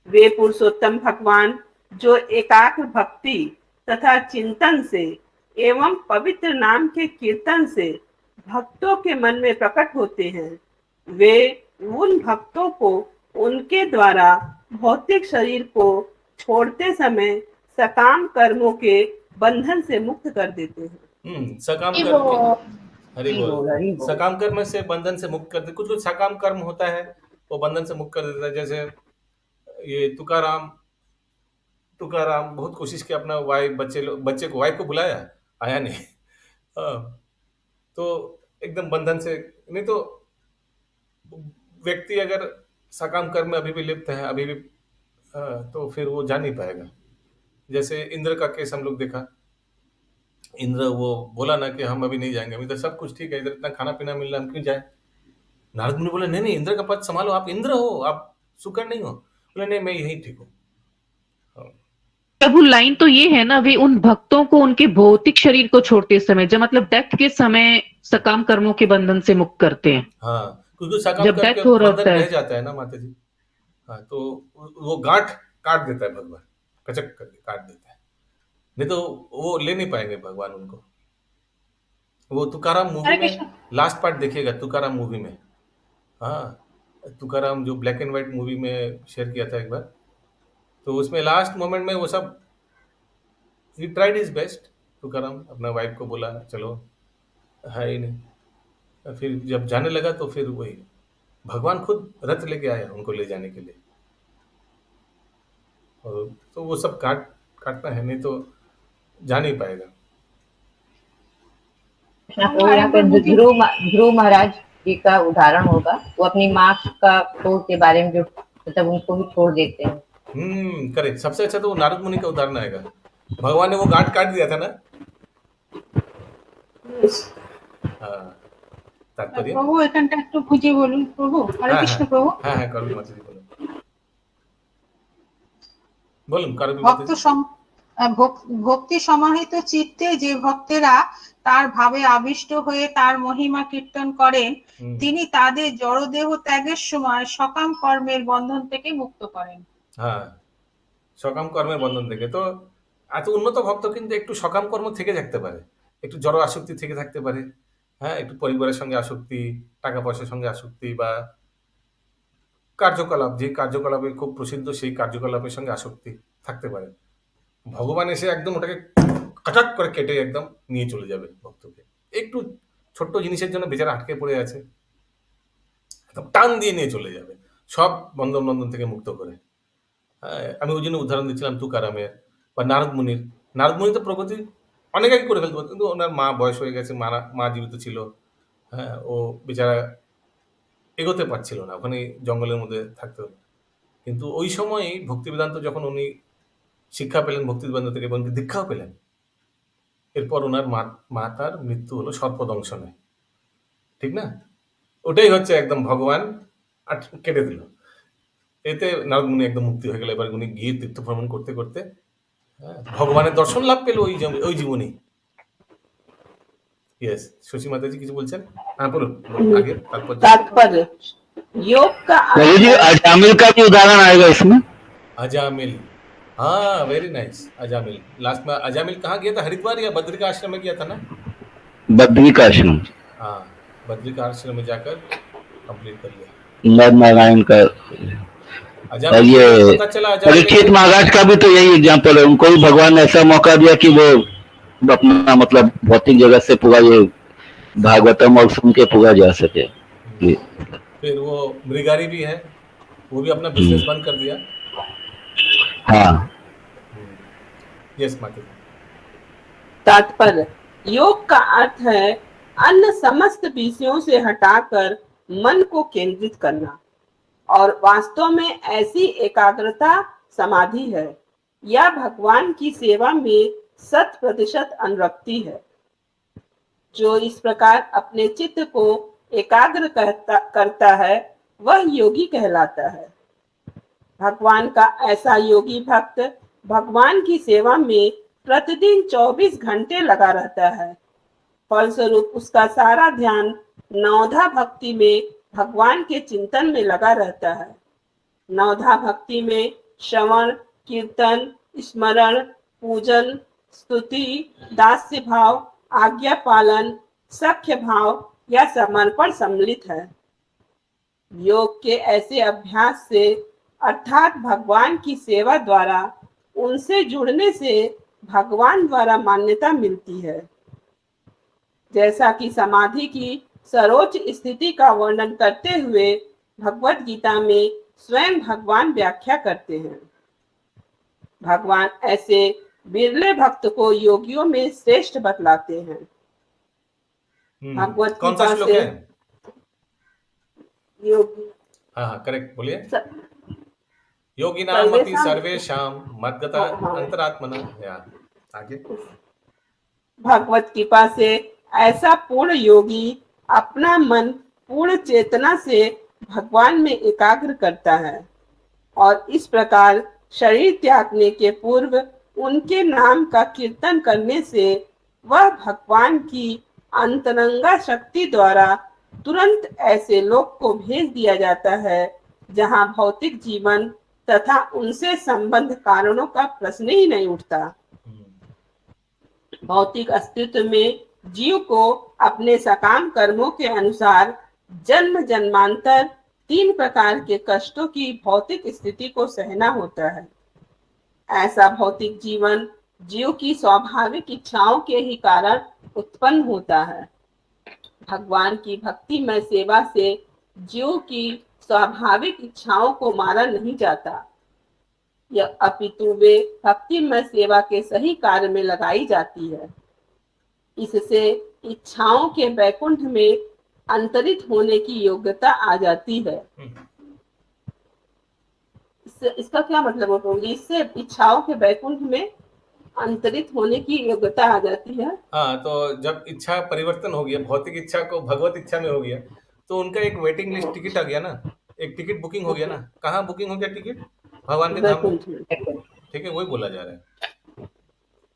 वे पुरुषोत्तम भगवान जो एकाग्र भक्ति तथा चिंतन से एवं पवित्र नाम के कीर्तन से भक्तों के मन में प्रकट होते हैं, वे उन भक्तों को उनके द्वारा भौतिक शरीर को छोड़ते समय सकाम कर्मों के बंधन से मुक्त कर देते हैं। सकाम कर्म, हरि बोल, सकाम कर्म से बंधन से मुक्त कर देते। कुछ सकाम कर्म होता है वो बंधन से मुक्त कर देता है। जैसे ये तुकाराम तुकाराम बहुत कोशिश किया, अपना वाइफ बच्चे को वाइफ को बुलाया, आया नहीं। तो एकदम बंधन से, नहीं तो व्यक्ति अगर सकाम कर्म में अभी भी लिप्त है, अभी भी तो फिर वो जा नहीं पाएगा। जैसे इंद्र का केस हम लोग देखा, इंद्र वो बोला ना कि हम अभी नहीं जाएंगे, अभी तो सब कुछ ठीक है, इधर इतना खाना पीना मिल रहा है, हम क्यों जाए। नारद मुनि बोले नहीं नहीं, इंद्र का पद संभालो, आप इंद्र हो, आप शुक्र नहीं हो। बोले नहीं, मैं यही ठीक हूँ। प्रभु लाइन तो ये है ना, वे उन भक्तों को उनके भौतिक शरीर को छोड़ते समय, जब मतलब डेथ के समय सकाम कर्मों के बंधन से मुक्त करते हैं। हाँ, क्योंकि सकाम जब कर्म डेथ के हो बंधन रहता रह है, जाता है ना माता जी। हाँ, तो वो गांठ काट देता है भगवान, कचक करके काट देता है, नहीं तो वो ले नहीं पाएंगे भगवान उनको। वो तुकाराम मूवी हरे में कृष्ण। लास्ट पार्ट देखिएगा, तुकाराम मूवी में। हाँ, तुकाराम जो ब्लैक एंड व्हाइट मूवी में शेयर किया था एक बार, तो उसमें लास्ट मोमेंट में वो सब he tried his best. Tukaram अपना वाइफ को बोला चलो, है ही नहीं। फिर जब जाने लगा तो फिर वही भगवान खुद रथ लेके आया उनको ले जाने के लिए। और तो वो सब काटना है, नहीं तो जा नहीं पाएगा। तो यहाँ पे ध्रुव महाराज जी का उदाहरण होगा, वो अपनी माँ का को के बारे में जो मतलब उनको भी छोड़ देते हैं। करेक्ट। सबसे अच्छा तो वो नारद मुनि का उदाहरण आएगा। भगवान ने वो गांठ काट दिया था ना। हाँ, तात्पर्य। প্রভু এখানটা একটু বুঝিয়ে বলুন প্রভু। হরে কৃষ্ণ প্রভু। হ্যাঁ হ্যাঁ, করবি মাতাজি বলুন বলুন, করবি ভক্ত মাতাজি। ভক্তি সমাহিত চিত্তে যে ভক্তেরা তার ভাবে আবিষ্ট হয়ে তার মহিমা কীর্তন করেন, তিনি তাদের জড়দেহ ত্যাগের সময় সকাম কর্মের বন্ধন থেকে মুক্ত করেন। হ্যাঁ, সকাম কর্মের বন্ধন থেকে। তো এত উন্নত ভক্ত কিন্তু একটু সকাম কর্ম থেকে থাকতে পারে, একটু জড় আসক্তি থেকে থাকতে পারে, হ্যাঁ, একটু পরিবারের সঙ্গে আসক্তি, টাকা পয়সার সঙ্গে আসক্তি, বা কার্যকলাপ, যে কার্যকলাপে খুব প্রসিদ্ধ সেই কার্যকলাপের সঙ্গে আসক্তি থাকতে পারে। ভগবান এসে একদম ওটাকে কাটাক করে কেটে একদম নিয়ে চলে যাবে ভক্তকে। একটু ছোট্ট জিনিসের জন্য বেচারা আটকে পড়ে আছে, একদম টান দিয়ে নিয়ে চলে যাবে, সব বন্ধন থেকে মুক্ত করে। হ্যাঁ, আমি ওই জন্য উদাহরণ দিচ্ছিলাম তুকারামের বা নারদ মুনির। নারদ মুনি তো প্রগতি অনেক আগে করে ফেলতে পারত, কিন্তু ওনার মা বয়স হয়ে গেছে, মা জীবিত ছিল। হ্যাঁ, ও বেচারা এগোতে পারছিল না, ওখানে জঙ্গলের মধ্যে থাকতে হলো। কিন্তু ওই সময় ভক্তি বেদান্ত যখন উনি শিক্ষা পেলেন ভক্তি বেদান্ত থেকে এবং দীক্ষাও পেলেন, এরপর ওনার মাতার মৃত্যু হলো সর্পদংশনে। ঠিক না? ওটাই হচ্ছে একদম ভগবান কেটে দিল। এতে নারদ মুনি একদম মুক্তি হয়ে গেল। এবার উনি গিয়ে তীর্থ ভ্রমণ করতে করতে ভগবানের দর্শন লাভ পেল ওই জীবনে। यस, शशि माता जी কিছু বলছেন? হ্যাঁ বলুন আগে, তারপর तात्पर्य योग का प्रभु जी अजामिल का भी उदाहरण आएगा इसमें। अजामिल, हाँ वेरी नाइस। अजामिल लास्ट में, अजामिल कहाँ गया था? हरिद्वार या बद्री का आश्रम में गया था ना? बद्री का आश्रम। हाँ, बद्री का आश्रम में जाकर कंप्लीट कर लिया नर नारायण का। और ये परीक्षित महाराज का भी तो यही एग्जाम्पल है, उनको भी भगवान ने ऐसा मौका दिया कि वो अपना मतलब भौतिक जगत से पूरा ये भागवतम और सुन के पूरा जा सके। फिर वो मृगारी भी है, वो भी अपना बिजनेस बंद कर दिया। हाँ, यस माता। तात्पर्य योग का अर्थ है अन्य समस्त विषयों से हटाकर मन को केंद्रित करना, और वास्तव में ऐसी एकाग्रता समाधि है या भगवान की सेवा में 100% अनुरक्ति है। जो इस प्रकार अपने चित्त को एकाग्र करता है वह योगी कहलाता है। भगवान का ऐसा योगी भक्त भगवान की सेवा में प्रतिदिन 24 घंटे लगा रहता है। फलस्वरूप उसका सारा ध्यान नवधा भक्ति में भगवान के चिंतन में लगा रहता है। नवधा भक्ति में श्रवण, कीर्तन, स्मरण, पूजन, स्तुति, दास्य भाव, आज्ञा पालन, सख्य भाव या समर्पण सम्मिलित है। योग के ऐसे अभ्यास से अर्थात भगवान की सेवा द्वारा उनसे जुड़ने से भगवान द्वारा मान्यता मिलती है। जैसा कि समाधि की सर्वोच्च स्थिति का वर्णन करते हुए भगवत गीता में स्वयं भगवान व्याख्या करते हैं। भगवान ऐसे बिरले भक्त को योगियों में श्रेष्ठ बतलाते हैं। भगवत कौन सा कृपा श्लोक से है? योगी हाँ करेक्ट बोलिए। स- योगिनामपि सर्वेषां- सर्वेषां मद्गता हाँ। अंतरात्मना। या आगे। भगवत कृपा से ऐसा पूर्ण योगी अपना मन पूर्ण चेतना से भगवान में एकाग्र करता है और इस प्रकार शरीर त्यागने के पूर्व उनके नाम का कीर्तन करने से वह भगवान की अंतरंगा शक्ति द्वारा तुरंत ऐसे लोक को भेज दिया जाता है जहां भौतिक जीवन तथा उनसे संबंध कारणों का प्रश्न ही नहीं उठता। भौतिक अस्तित्व में जीव को अपने सकाम कर्मों के अनुसार जन्म जन्मांतर 3 प्रकार के कष्टों की भौतिक स्थिति को सहना होता है। ऐसा भौतिक जीवन जीव की स्वाभाविक इच्छाओं के ही कारण उत्पन्न होता है। भगवान की भक्तिमय सेवा से जीव की स्वाभाविक इच्छाओं को मारा नहीं जाता, यह अपितु वे भक्तिमय सेवा के सही कार्य में लगाई जाती है। इससे इच्छाओं के वैकुंठ में अंतरित होने की योग्यता आ जाती है। इसका क्या मतलब है प्रभु जी? इससे इच्छाओं के वैकुंठ में अंतरित होने की योग्यता आ जाती है। हाँ, तो जब इच्छा परिवर्तन हो गया, भौतिक इच्छा को भगवत इच्छा में हो गया, तो उनका एक वेटिंग लिस्ट टिकट आ गया ना, एक टिकट बुकिंग हो गया ना। कहाँ बुकिंग हो गया टिकट? भगवान के धाम में। ठीक है, वही बोला जा रहा है।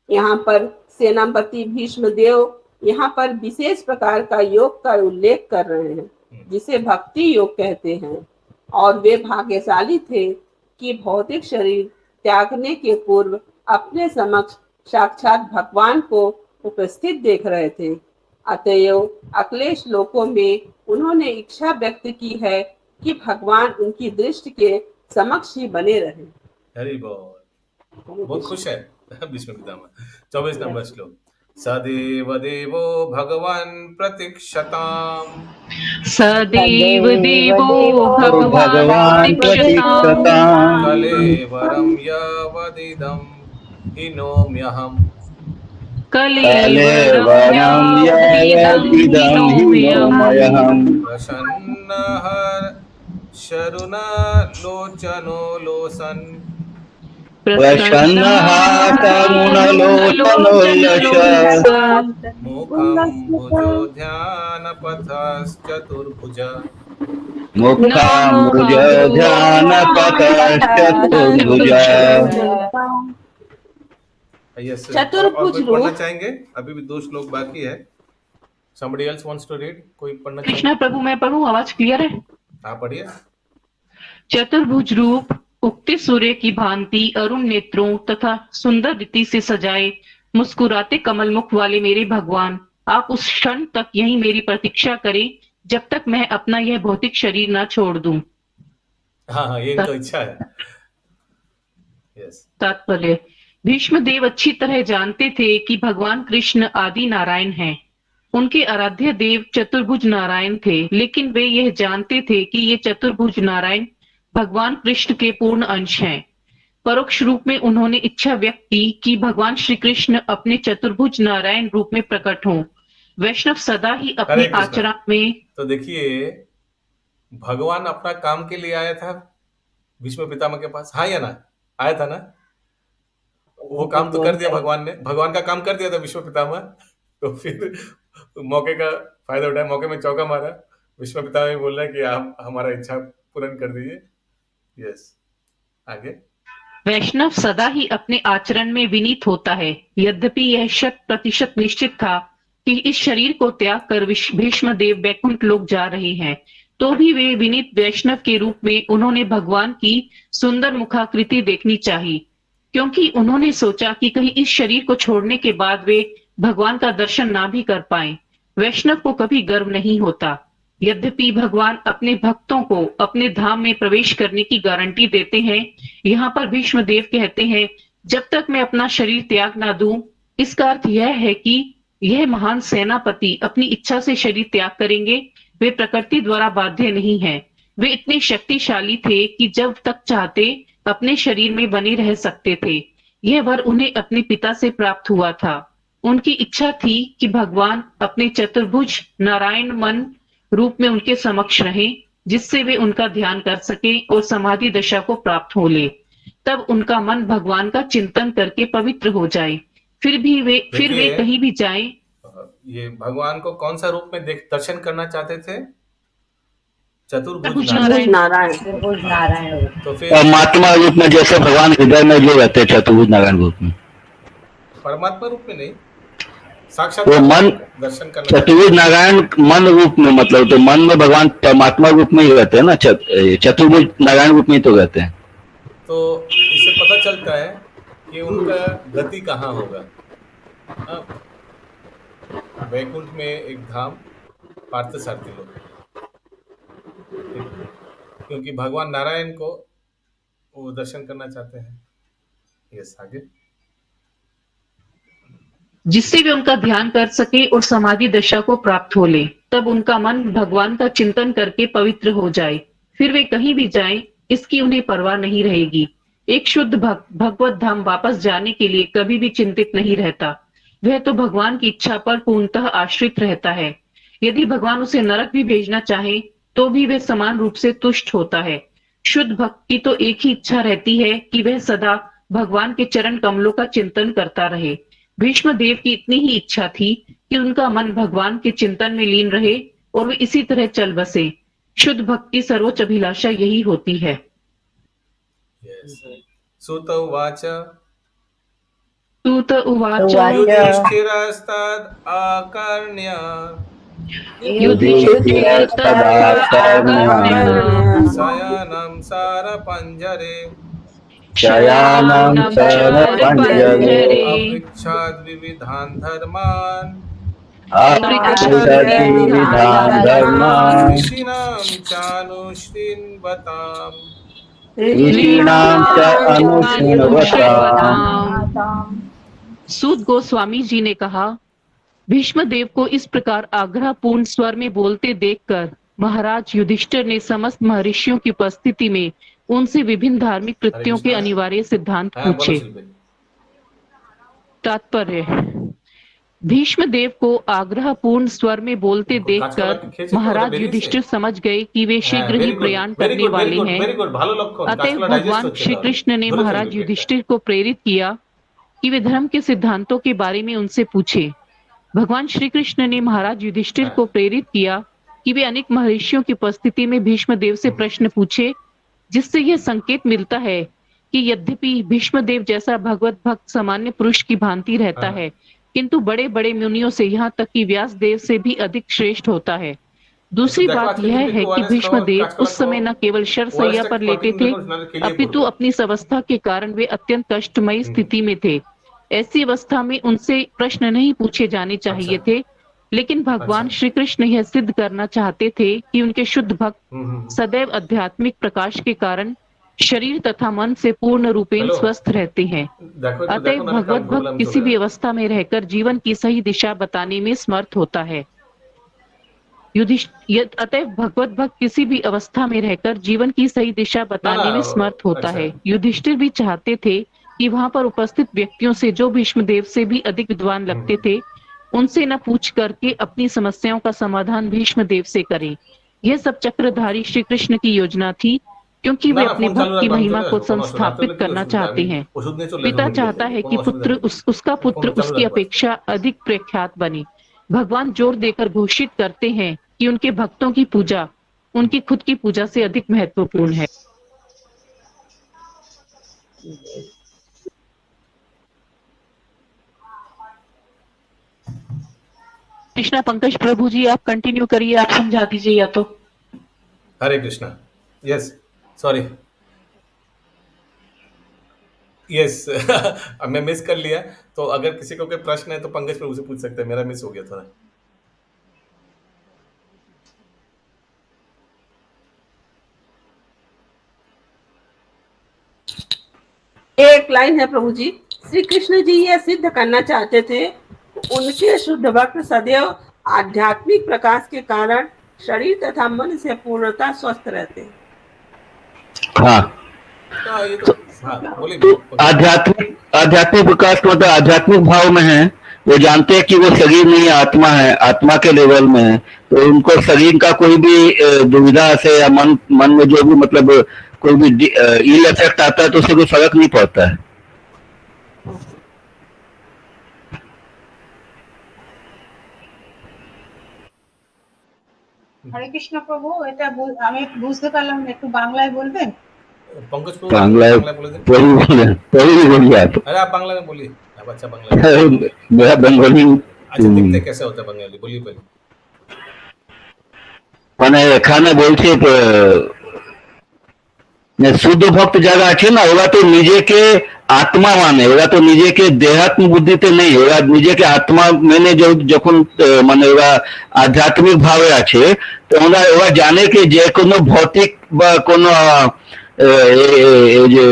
यहाँ पर सेनापति भीष्म देव यहाँ पर विशेष प्रकार का योग का उल्लेख कर रहे हैं जिसे भक्ति योग कहते हैं, और वे भाग्यशाली थे कि भौतिक शरीर त्यागने के पूर्व अपने समक्ष साक्षात भगवान को उपस्थित देख रहे थे। अतएव अगले श्लोकों में उन्होंने इच्छा व्यक्त की है कि भगवान उनकी दृष्टि के समक्ष ही बने रहे। हरि बोल। बहुत खुश है भीष्म पितामह। 24 नंबर श्लोक। सदेव देवो भगवान प्रतीक्षताम्। सदैव देवो भगवान प्रतीक्षताम्। कलेवरं यावदिदं हिनोम्यहम्। कलेवरं यावदिदं हिनोम्यहम्। प्रसन्नः शरुणलोचनो लोसन्। प्रसन्नः करुणलोचनोल्लसन्। मुखं भुजो ध्यानपथश्चतुर्भुज। मुखं भुजो ध्यानपथश्चतुर्भुज। यस, चतुर्भुज और कोई पढ़ना रूप। चाहेंगे? अभी भी 2 श्लोक बाकी है। Somebody else wants to read? कोई पढ़ना चाहेंगे? कृष्णा प्रभु मैं पढ़ूं, आवाज क्लियर है? आप पढ़िए। चतुर्भुज रूप, उगते सूर्य की भांति अरुण नेत्रों तथा सुंदर रीति से सजाए मुस्कुराते कमल मुख वाले मेरे भगवान, आप उस क्षण तक यही मेरी प्रतीक्षा करें जब तक मैं अपना यह भौतिक शरीर न छोड़ दूं। हाँ, ये इनका इच्छा है। यस। तात्पर्य, भीष्म देव अच्छी तरह जानते थे कि भगवान कृष्ण आदि नारायण हैं। उनके आराध्य देव चतुर्भुज नारायण थे, लेकिन वे यह जानते थे कि ये चतुर्भुज नारायण भगवान कृष्ण के पूर्ण अंश हैं। परोक्ष रूप में उन्होंने इच्छा व्यक्त की कि भगवान श्री कृष्ण अपने चतुर्भुज नारायण रूप में प्रकट हों। वैष्णव सदा ही अपने हरे कृष्णा। आचरण में तो देखिए, भगवान अपना काम के लिए आया था भीष्म पितामह के पास, हाँ या ना? आया था ना? वो काम तो कर दिया भगवान ने, भगवान का काम कर दिया था भीष्म पितामह। तो फिर मौके का फायदा उठाया, मौके में चौका मारा। भीष्म पितामह बोल रहे हैं कि आप हमारा इच्छा पूर्ण कर दीजिए। यस, आगे। वैष्णव सदा ही अपने आचरण में विनीत होता है। यद्यपि यह 100% निश्चित था कि इस शरीर को त्याग कर भीष्म देव वैकुंठ लोक जा रहे हैं, तो भी वे विनीत वैष्णव के रूप में उन्होंने भगवान की सुंदर मुखाकृति देखनी चाहिए, क्योंकि उन्होंने सोचा कि कहीं इस शरीर को छोड़ने के बाद वे भगवान का दर्शन ना भी कर पाए। वैष्णव को कभी गर्व नहीं होता। यद्यपि भगवान अपने भक्तों को अपने धाम में प्रवेश करने की गारंटी देते हैं, यहाँ पर भीष्म देव कहते हैं, जब तक मैं अपना शरीर त्याग ना दूं, इसका अर्थ यह है कि यह महान सेनापति अपनी इच्छा से शरीर त्याग करेंगे। वे प्रकृति द्वारा बाध्य नहीं है। वे इतने शक्तिशाली थे कि जब तक चाहते अपने शरीर में बने रह सकते थे। यह वर उन्हें अपने पिता से प्राप्त हुआ था। उनकी इच्छा थी कि भगवान अपने चतुर्भुज नारायण मन रूप में उनके समक्ष रहें, जिससे वे उनका ध्यान कर सके और समाधि दशा को प्राप्त हो ले। तब उनका मन भगवान का चिंतन करके पवित्र हो जाए। फिर वे देखिए, कहीं भी जाएं। ये भगवान को कौन सा रूप में दर्शन करना चाहते थे? चतुर्भुज नारायण। नारायण। चतुर्भुज नारायण तो और फिर महात्मा रूप में जैसे भगवान हृदय में जो रहते हैं चतुर्भुज नारायण रूप में, परमात्मा रूप में नहीं, साक्षात वो मन दर्शन करना चतुर्भुज नारायण मन रूप में, मतलब तो मन में भगवान परमात्मा रूप में ही रहते हैं ना, चतुर्भुज नारायण रूप में ही तो रहते हैं। तो इससे पता चलता है कि उनका गति कहाँ होगा। हाँ, वैकुंठ में एक धाम पार्थसारथी लोग, क्योंकि भगवान नारायण को वो दर्शन करना चाहते हैं। यस, आगे। जिससे वे उनका ध्यान कर सके और समाधि दशा को प्राप्त हो ले। तब उनका मन भगवान का चिंतन करके पवित्र हो जाए। फिर वे कहीं भी जाएं, इसकी उन्हें परवाह नहीं रहेगी। एक शुद्ध भगवत धाम वापस जाने के लिए कभी भी चिंतित नहीं रहता। वह तो भगवान की इच्छा पर पूर्णतः आश्रित रहता है। यदि भगवान उसे नरक भी भेजना चाहे तो भी वह समान रूप से तुष्ट होता है। शुद्ध भक्त की तो एक ही इच्छा रहती है कि वह सदा भगवान के चरण कमलों का चिंतन करता रहे। भीष्म देव की इतनी ही इच्छा थी कि उनका मन भगवान के चिंतन में लीन रहे और वे इसी तरह चल बसे। शुद्ध भक्त की सर्वोच्च अभिलाषा यही होती है। सूत उवाच सूत उवाच युधिष्ठिरस्तद् आकर्ण्य शयनं सारपञ्जरे अपृच्छाद् विविधान् धर्मान् ऋषीणां चानुष्ठिन्वताम्। सूत गोस्वामी जी ने कहा, भीष्म देव को इस प्रकार आग्रह पूर्ण स्वर में बोलते देखकर महाराज युधिष्ठिर ने समस्त महर्षियों की उपस्थिति में उनसे विभिन्न धार्मिक कृत्यों के अनिवार्य सिद्धांत पूछे। तात्पर्य, भीष्म देव को आग्रह पूर्ण स्वर में बोलते देखकर महाराज युधिष्ठिर समझ गए कि वे शीघ्र ही प्रयाण करने वाले हैं। अतः भगवान श्री कृष्ण ने महाराज युधिष्ठिर को प्रेरित किया कि वे धर्म के सिद्धांतों के बारे में उनसे पूछे। भगवान श्री कृष्ण ने महाराज युधिष्ठिर को प्रेरित किया कि वे अनेक महर्षियों की उपस्थिति में भीष्म देव से प्रश्न पूछे, जिससे यह संकेत मिलता है कि यद्यपि भीष्म देव जैसा भगवत भक्त सामान्य पुरुष की भांति रहता है, किंतु बड़े बड़े मुनियों से यहाँ तक कि व्यास देव से भी अधिक श्रेष्ठ होता है। दूसरी बात यह है कि भीष्म देव उस समय न केवल शरशैया पर लेटे थे, अपितु अपनी इस अवस्था के कारण वे अत्यंत कष्टमयी स्थिति में थे। ऐसी अवस्था में उनसे प्रश्न नहीं पूछे जाने चाहिए थे, लेकिन भगवान श्री कृष्ण यह सिद्ध करना चाहते थे कि उनके शुद्ध भक्त सदैव आध्यात्मिक प्रकाश के कारण शरीर तथा मन से पूर्ण रूपेण स्वस्थ रहते हैं। अतः भगवत भक्त किसी भी अवस्था में रहकर जीवन की सही दिशा बताने में समर्थ होता है। अतः भगवत भक्त किसी भी अवस्था में रहकर जीवन की सही दिशा बताने में समर्थ होता है। युधिष्ठिर भी चाहते थे कि वहां पर उपस्थित व्यक्तियों से जो भीष्म देव से भी अधिक विद्वान लगते थे, उनसे न पूछ करके अपनी समस्याओं का समाधान भीष्म देव से करें। यह सब चक्रधारी श्री कृष्ण की योजना थी, क्योंकि वे अपने भक्त की महिमा को संस्थापित करना चाहते हैं। पिता चाहता है कि पुत्र उसका पुत्र उसकी अपेक्षा अधिक प्रख्यात बने। भगवान जोर देकर घोषित करते हैं कि उनके भक्तों की पूजा उनकी खुद की पूजा से अधिक महत्वपूर्ण है। कृष्णा पंकज प्रभु जी, आप कंटिन्यू करिए, आप समझा दीजिए या तो। हरे कृष्णा। यस, सॉरी, यस मैं मिस कर लिया। तो अगर किसी को कोई प्रश्न है तो पंकज प्रभु से पूछ सकते हैं, मेरा मिस हो गया थोड़ा। एक लाइन है प्रभु जी, श्री कृष्ण जी ये सिद्ध करना चाहते थे उनके शुद्ध भक्त सदैव आध्यात्मिक प्रकाश के कारण शरीर तथा मन से पूर्णतः स्वस्थ रहते हैं। हाँ, हाँ ये तो, तो हाँ बोलिए तो बोलिए। आध्यात्मिक विकास का मतलब आध्यात्मिक भाव में है, वो जानते हैं कि वो शरीर नहीं है, आत्मा है, आत्मा के लेवल में है, तो उनको शरीर का कोई भी दुविधा से या मन में जो भी मतलब कोई भी इल इफेक्ट आता है तो उससे कोई फर्क नहीं पड़ता है। হরে কৃষ্ণ প্রভু, এটা আমি বুঝতে পারলাম না, একটু বাংলায় বলবেন? पंकज प्रभु बांग्ला बांग्ला बोले थे। पहले बोलिए आप। अरे आप बांग्ला में बोलिए, आप अच्छा बांग्ला मेरा बंगाली अच्छा दिखते कैसे होता है बंगाली, बोलिए पहले। মানে এখানে বলছে শুদ্ধ ভক্ত যারা আছে না, ওরা তো নিজেকে আত্মা মানে, ওরা তো নিজেকে দেহাত্ম বুদ্ধিতে নেই, ওরা নিজেকে আত্মা মেনে যখন মানে ওরা আধ্যাত্মিক ভাবে আছে, তো ওরা জানে কি যে কোনো ভৌতিক বা কোনো এই যে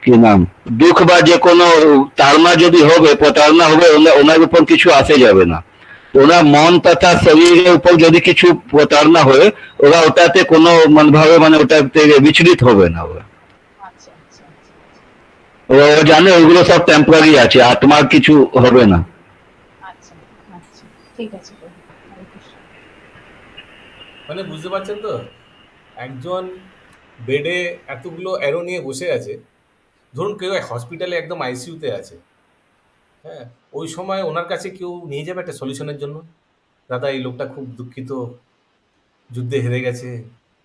কি নাম দুঃখ বা যে কোনো তাড়না যদি হবে, প্রতারণা হবে, ওনার উপর কিছু আসে যাবে না। ওনার মন তথা শরীরের উপর যদি কিছু প্রতারণা হয়, ওরা ওটাতে কোনো ভাবে মানে ওটাতে বিচলিত হবে না। ওরা জানে ওইগুলো সব টেম্পোরারি আছে, আত্মার কিছু হবে না। আচ্ছা আচ্ছা ঠিক আছে। মানে বুঝতে পারছেন তো, একজন বেডে এতগুলো অ্যারো নিয়ে বসে আছে, ধরুন কেউ হসপিটালে একদম আইসিইউতে আছে, হ্যাঁ ওই সময় ওনার কাছে কেউ নিয়ে যাবে একটা সলিউশনের জন্য, দাদা এই লোকটা খুব দুঃখিত, যুদ্ধে হেরে গেছে,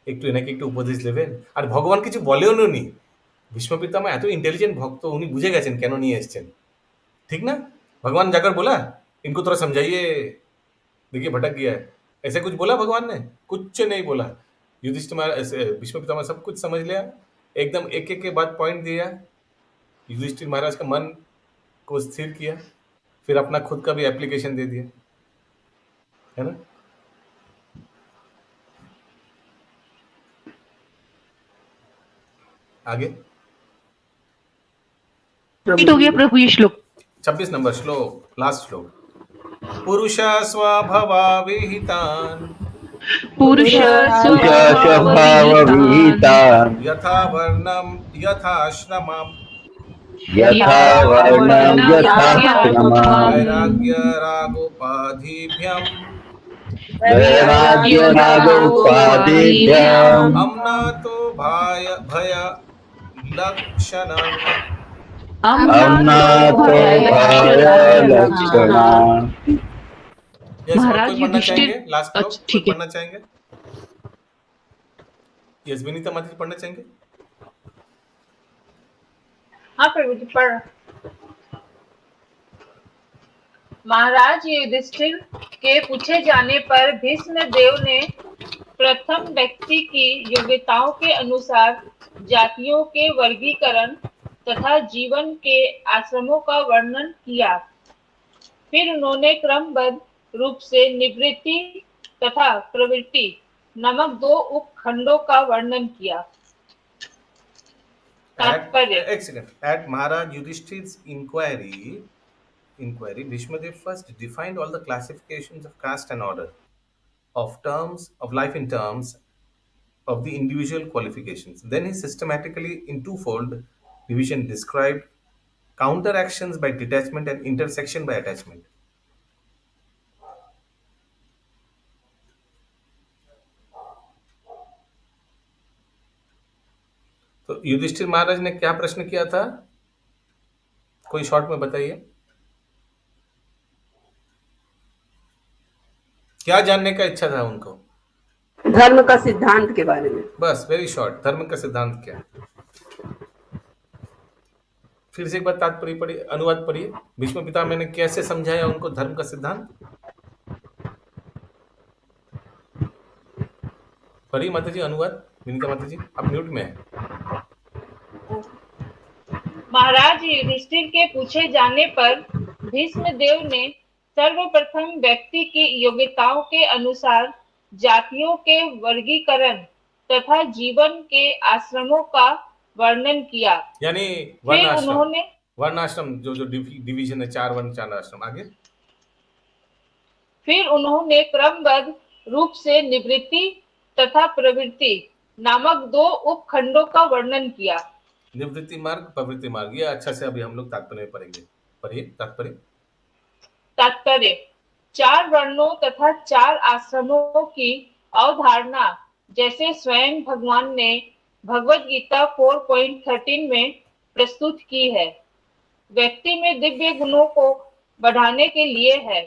একটু এনাকে একটু উপদেশ দেবেন। আর ভগবান কিছু বলেও নি, ভীষ্ম পিতামহ এত ইন্টেলিজেंट ভক্ত, উনি বুঝে গেছেন কেন নিয়ে এসছেন, ঠিক না? भगवान जाकर बोला इनको थोड़ा समझाइए, देखिए भटक गया है, ऐसे कुछ बोला भगवान ने? कुछ नहीं बोला। युधिष्ठिर महाराज भीष्म पितामह सब कुछ समझ लिया, एकदम एक एक के बाद पॉइंट दिया, युधिष्ठिर महाराज का मन को स्थिर किया, फिर अपना खुद का भी एप्लीकेशन दे दिया, है ना? आगे हो गया प्रभु ये श्लोक 26 नंबर श्लोक, लास्ट श्लोक। पुरुष स्वभावविहितान् पुरुष स्वभावविहितान् यथा वर्णम यथाश्रमम् यथावर्णं यथाश्रमम् वैराग्य रागोपाधिभ्यम् वैराग्यरागोपाधिभ्यम् अम्नातो भय लक्षणम् अम्नातो भयलक्षणम्। महाराज पढ़ना युधिष्ठिर चाहेंगे लास्ट श्लोक, ठीक है पढ़ना चाहेंगे? यस विनीता माता जी पढ़ना चाहेंगे? हाँ प्रभु जी पढ़। महाराज युधिष्ठिर के पूछे जाने पर भीष्म देव ने प्रथम व्यक्ति की योग्यताओं के अनुसार जातियों के वर्गीकरण तथा जीवन के आश्रमों का वर्णन किया। फिर उन्होंने क्रमबद्ध रूप से निवृत्ति तथा प्रवृत्ति नामक दो उपखंडों का वर्णन किया। तात्पर्य एक second. At Maharaj Yudhishthir's inquiry, Bhishmadev first defined all the classifications of caste and order, of terms of life in terms of the individual qualifications. Then he systematically, in twofold division, described counteractions by detachment and intersection by attachment. तो युधिष्ठिर महाराज ने क्या प्रश्न किया था, कोई short में बताइए, क्या जानने का इच्छा था उनको? धर्म का सिद्धांत के बारे में। बस वेरी शॉर्ट, धर्म का सिद्धांत क्या? फिर से एक बार तात्पर्य पढ़िए, अनुवाद पढ़िए। भीष्म पितामह ने कैसे समझाया उनको धर्म का सिद्धांत? पढ़िए माता जी अनुवाद। विनीता माता जी आप म्यूट में हैं। महाराज युधिष्ठिर के पूछे जाने पर भीष्म देव ने सर्वप्रथम व्यक्ति की योग्यताओं के अनुसार जातियों के वर्गीकरण तथा जीवन के आश्रमों का वर्णन किया। यानी फिर उन्होंने वर्णाश्रम जो डिवीजन है, 4 वर्ण 4 आश्रम। आगे फिर उन्होंने क्रमबद्ध रूप से निवृत्ति तथा प्रवृत्ति नामक दो उपखंडों का वर्णन किया। निवृत्ति मार्ग, प्रवृत्ति मार्ग, ये अच्छा से अभी हम लोग तात्पर्य में पढ़ेंगे। पढ़िए तात्पर्य। तात्पर्य, 4 वर्णों तथा 4 आश्रमों की अवधारणा जैसे स्वयं भगवान ने भगवत गीता 4.13 में प्रस्तुत की है, व्यक्ति में दिव्य गुणों को बढ़ाने के लिए है,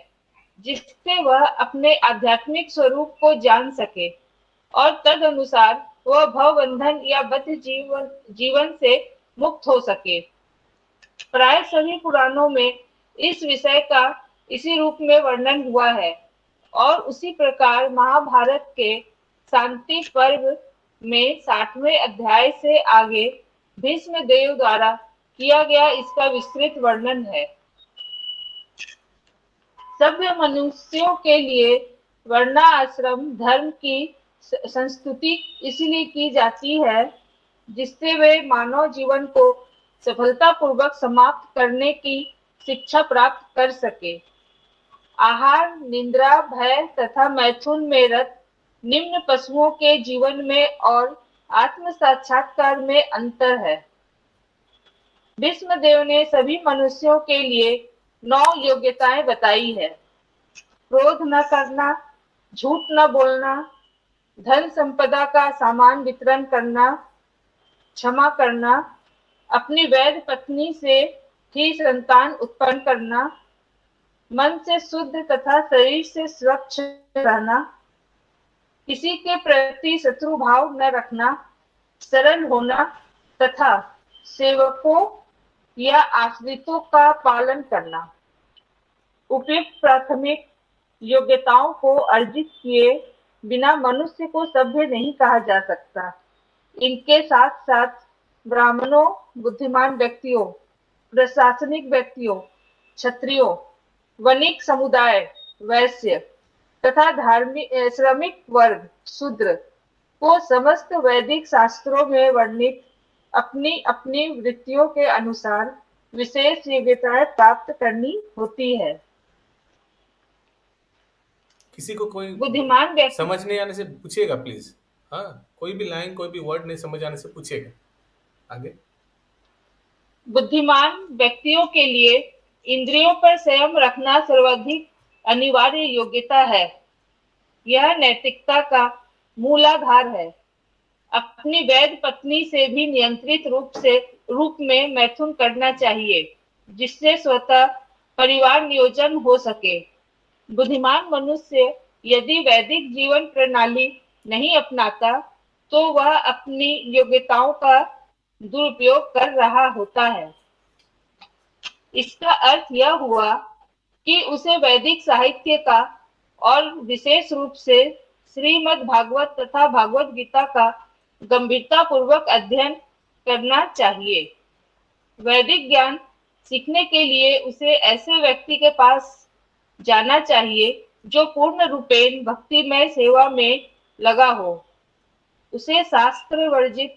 जिससे वह अपने आध्यात्मिक स्वरूप को जान सके और तदनुसार वह भवबंधन या बद्ध जीवन से मुक्त हो सके। प्राय सभी पुराणों में इस विषय का इसी रूप में वर्णन हुआ है और उसी प्रकार महाभारत के शांति पर्व में 60वें अध्याय से आगे भीष्म देव द्वारा किया गया इसका विस्तृत वर्णन है। सभ्य मनुष्यों के लिए वर्णाश्रम धर्म की संस्तुति इसलिए की जाती है जिससे वे मानव जीवन को सफलतापूर्वक समाप्त करने की शिक्षा प्राप्त कर सके। आहार, निद्रा, भय तथा मैथुन में रत निम्न पशुओं के जीवन में और आत्म साक्षात्कार में अंतर है। भीष्मदेव ने सभी मनुष्यों के लिए 9 योग्यताएं बताई है। क्रोध न करना, झूठ न बोलना, धन संपदा का सामान वितरण करना, क्षमा करना, अपनी वैध पत्नी से ही संतान उत्पन्न करना, मन से शुद्ध तथा शरीर से स्वच्छ रहना, किसी के प्रति शत्रु भाव न रखना, सरल होना तथा सेवकों या आश्रितों का पालन करना। उपयुक्त प्राथमिक योग्यताओं को अर्जित किए बिना मनुष्य को सभ्य नहीं कहा जा सकता। इनके साथ साथ ब्राह्मणों, बुद्धिमान व्यक्तियों, प्रशासनिक व्यक्तियों, क्षत्रियों, वणिक समुदाय, वैश्य तथा धार्मिक श्रमिक वर्ग शूद्र को समस्त वैदिक शास्त्रों में वर्णित अपनी अपनी वृत्तियों के अनुसार विशेष योग्यताएं प्राप्त करनी होती है। किसी को कोई बुद्धिमान व्यक्ति समझ नहीं आने से पूछिएगा प्लीज। हाँ, कोई भी लाइन, कोई भी वर्ड नहीं समझ आने से पूछिएगा। आगे। बुद्धिमान व्यक्तियों के लिए इंद्रियों पर संयम रखना सर्वाधिक अनिवार्य योग्यता है। यह नैतिकता का मूलाधार है। अपनी वैध पत्नी से भी नियंत्रित रूप में मैथुन करना चाहिए, जिससे स्वतः परिवार नियोजन हो सके। बुद्धिमान मनुष्य यदि वैदिक जीवन प्रणाली नहीं अपनाता तो वह अपनी योग्यताओं का दुरुपयोग कर रहा होता है। इसका अर्थ यह हुआ कि उसे वैदिक साहित्य का और विशेष रूप से श्रीमद् भागवत तथा भागवत गीता का गंभीरता पूर्वक अध्ययन करना चाहिए। वैदिक ज्ञान सीखने के लिए उसे ऐसे व्यक्ति के पास जाना चाहिए जो पूर्ण रूपेण भक्तिमय सेवा में लगा हो। उसे शास्त्र वर्जित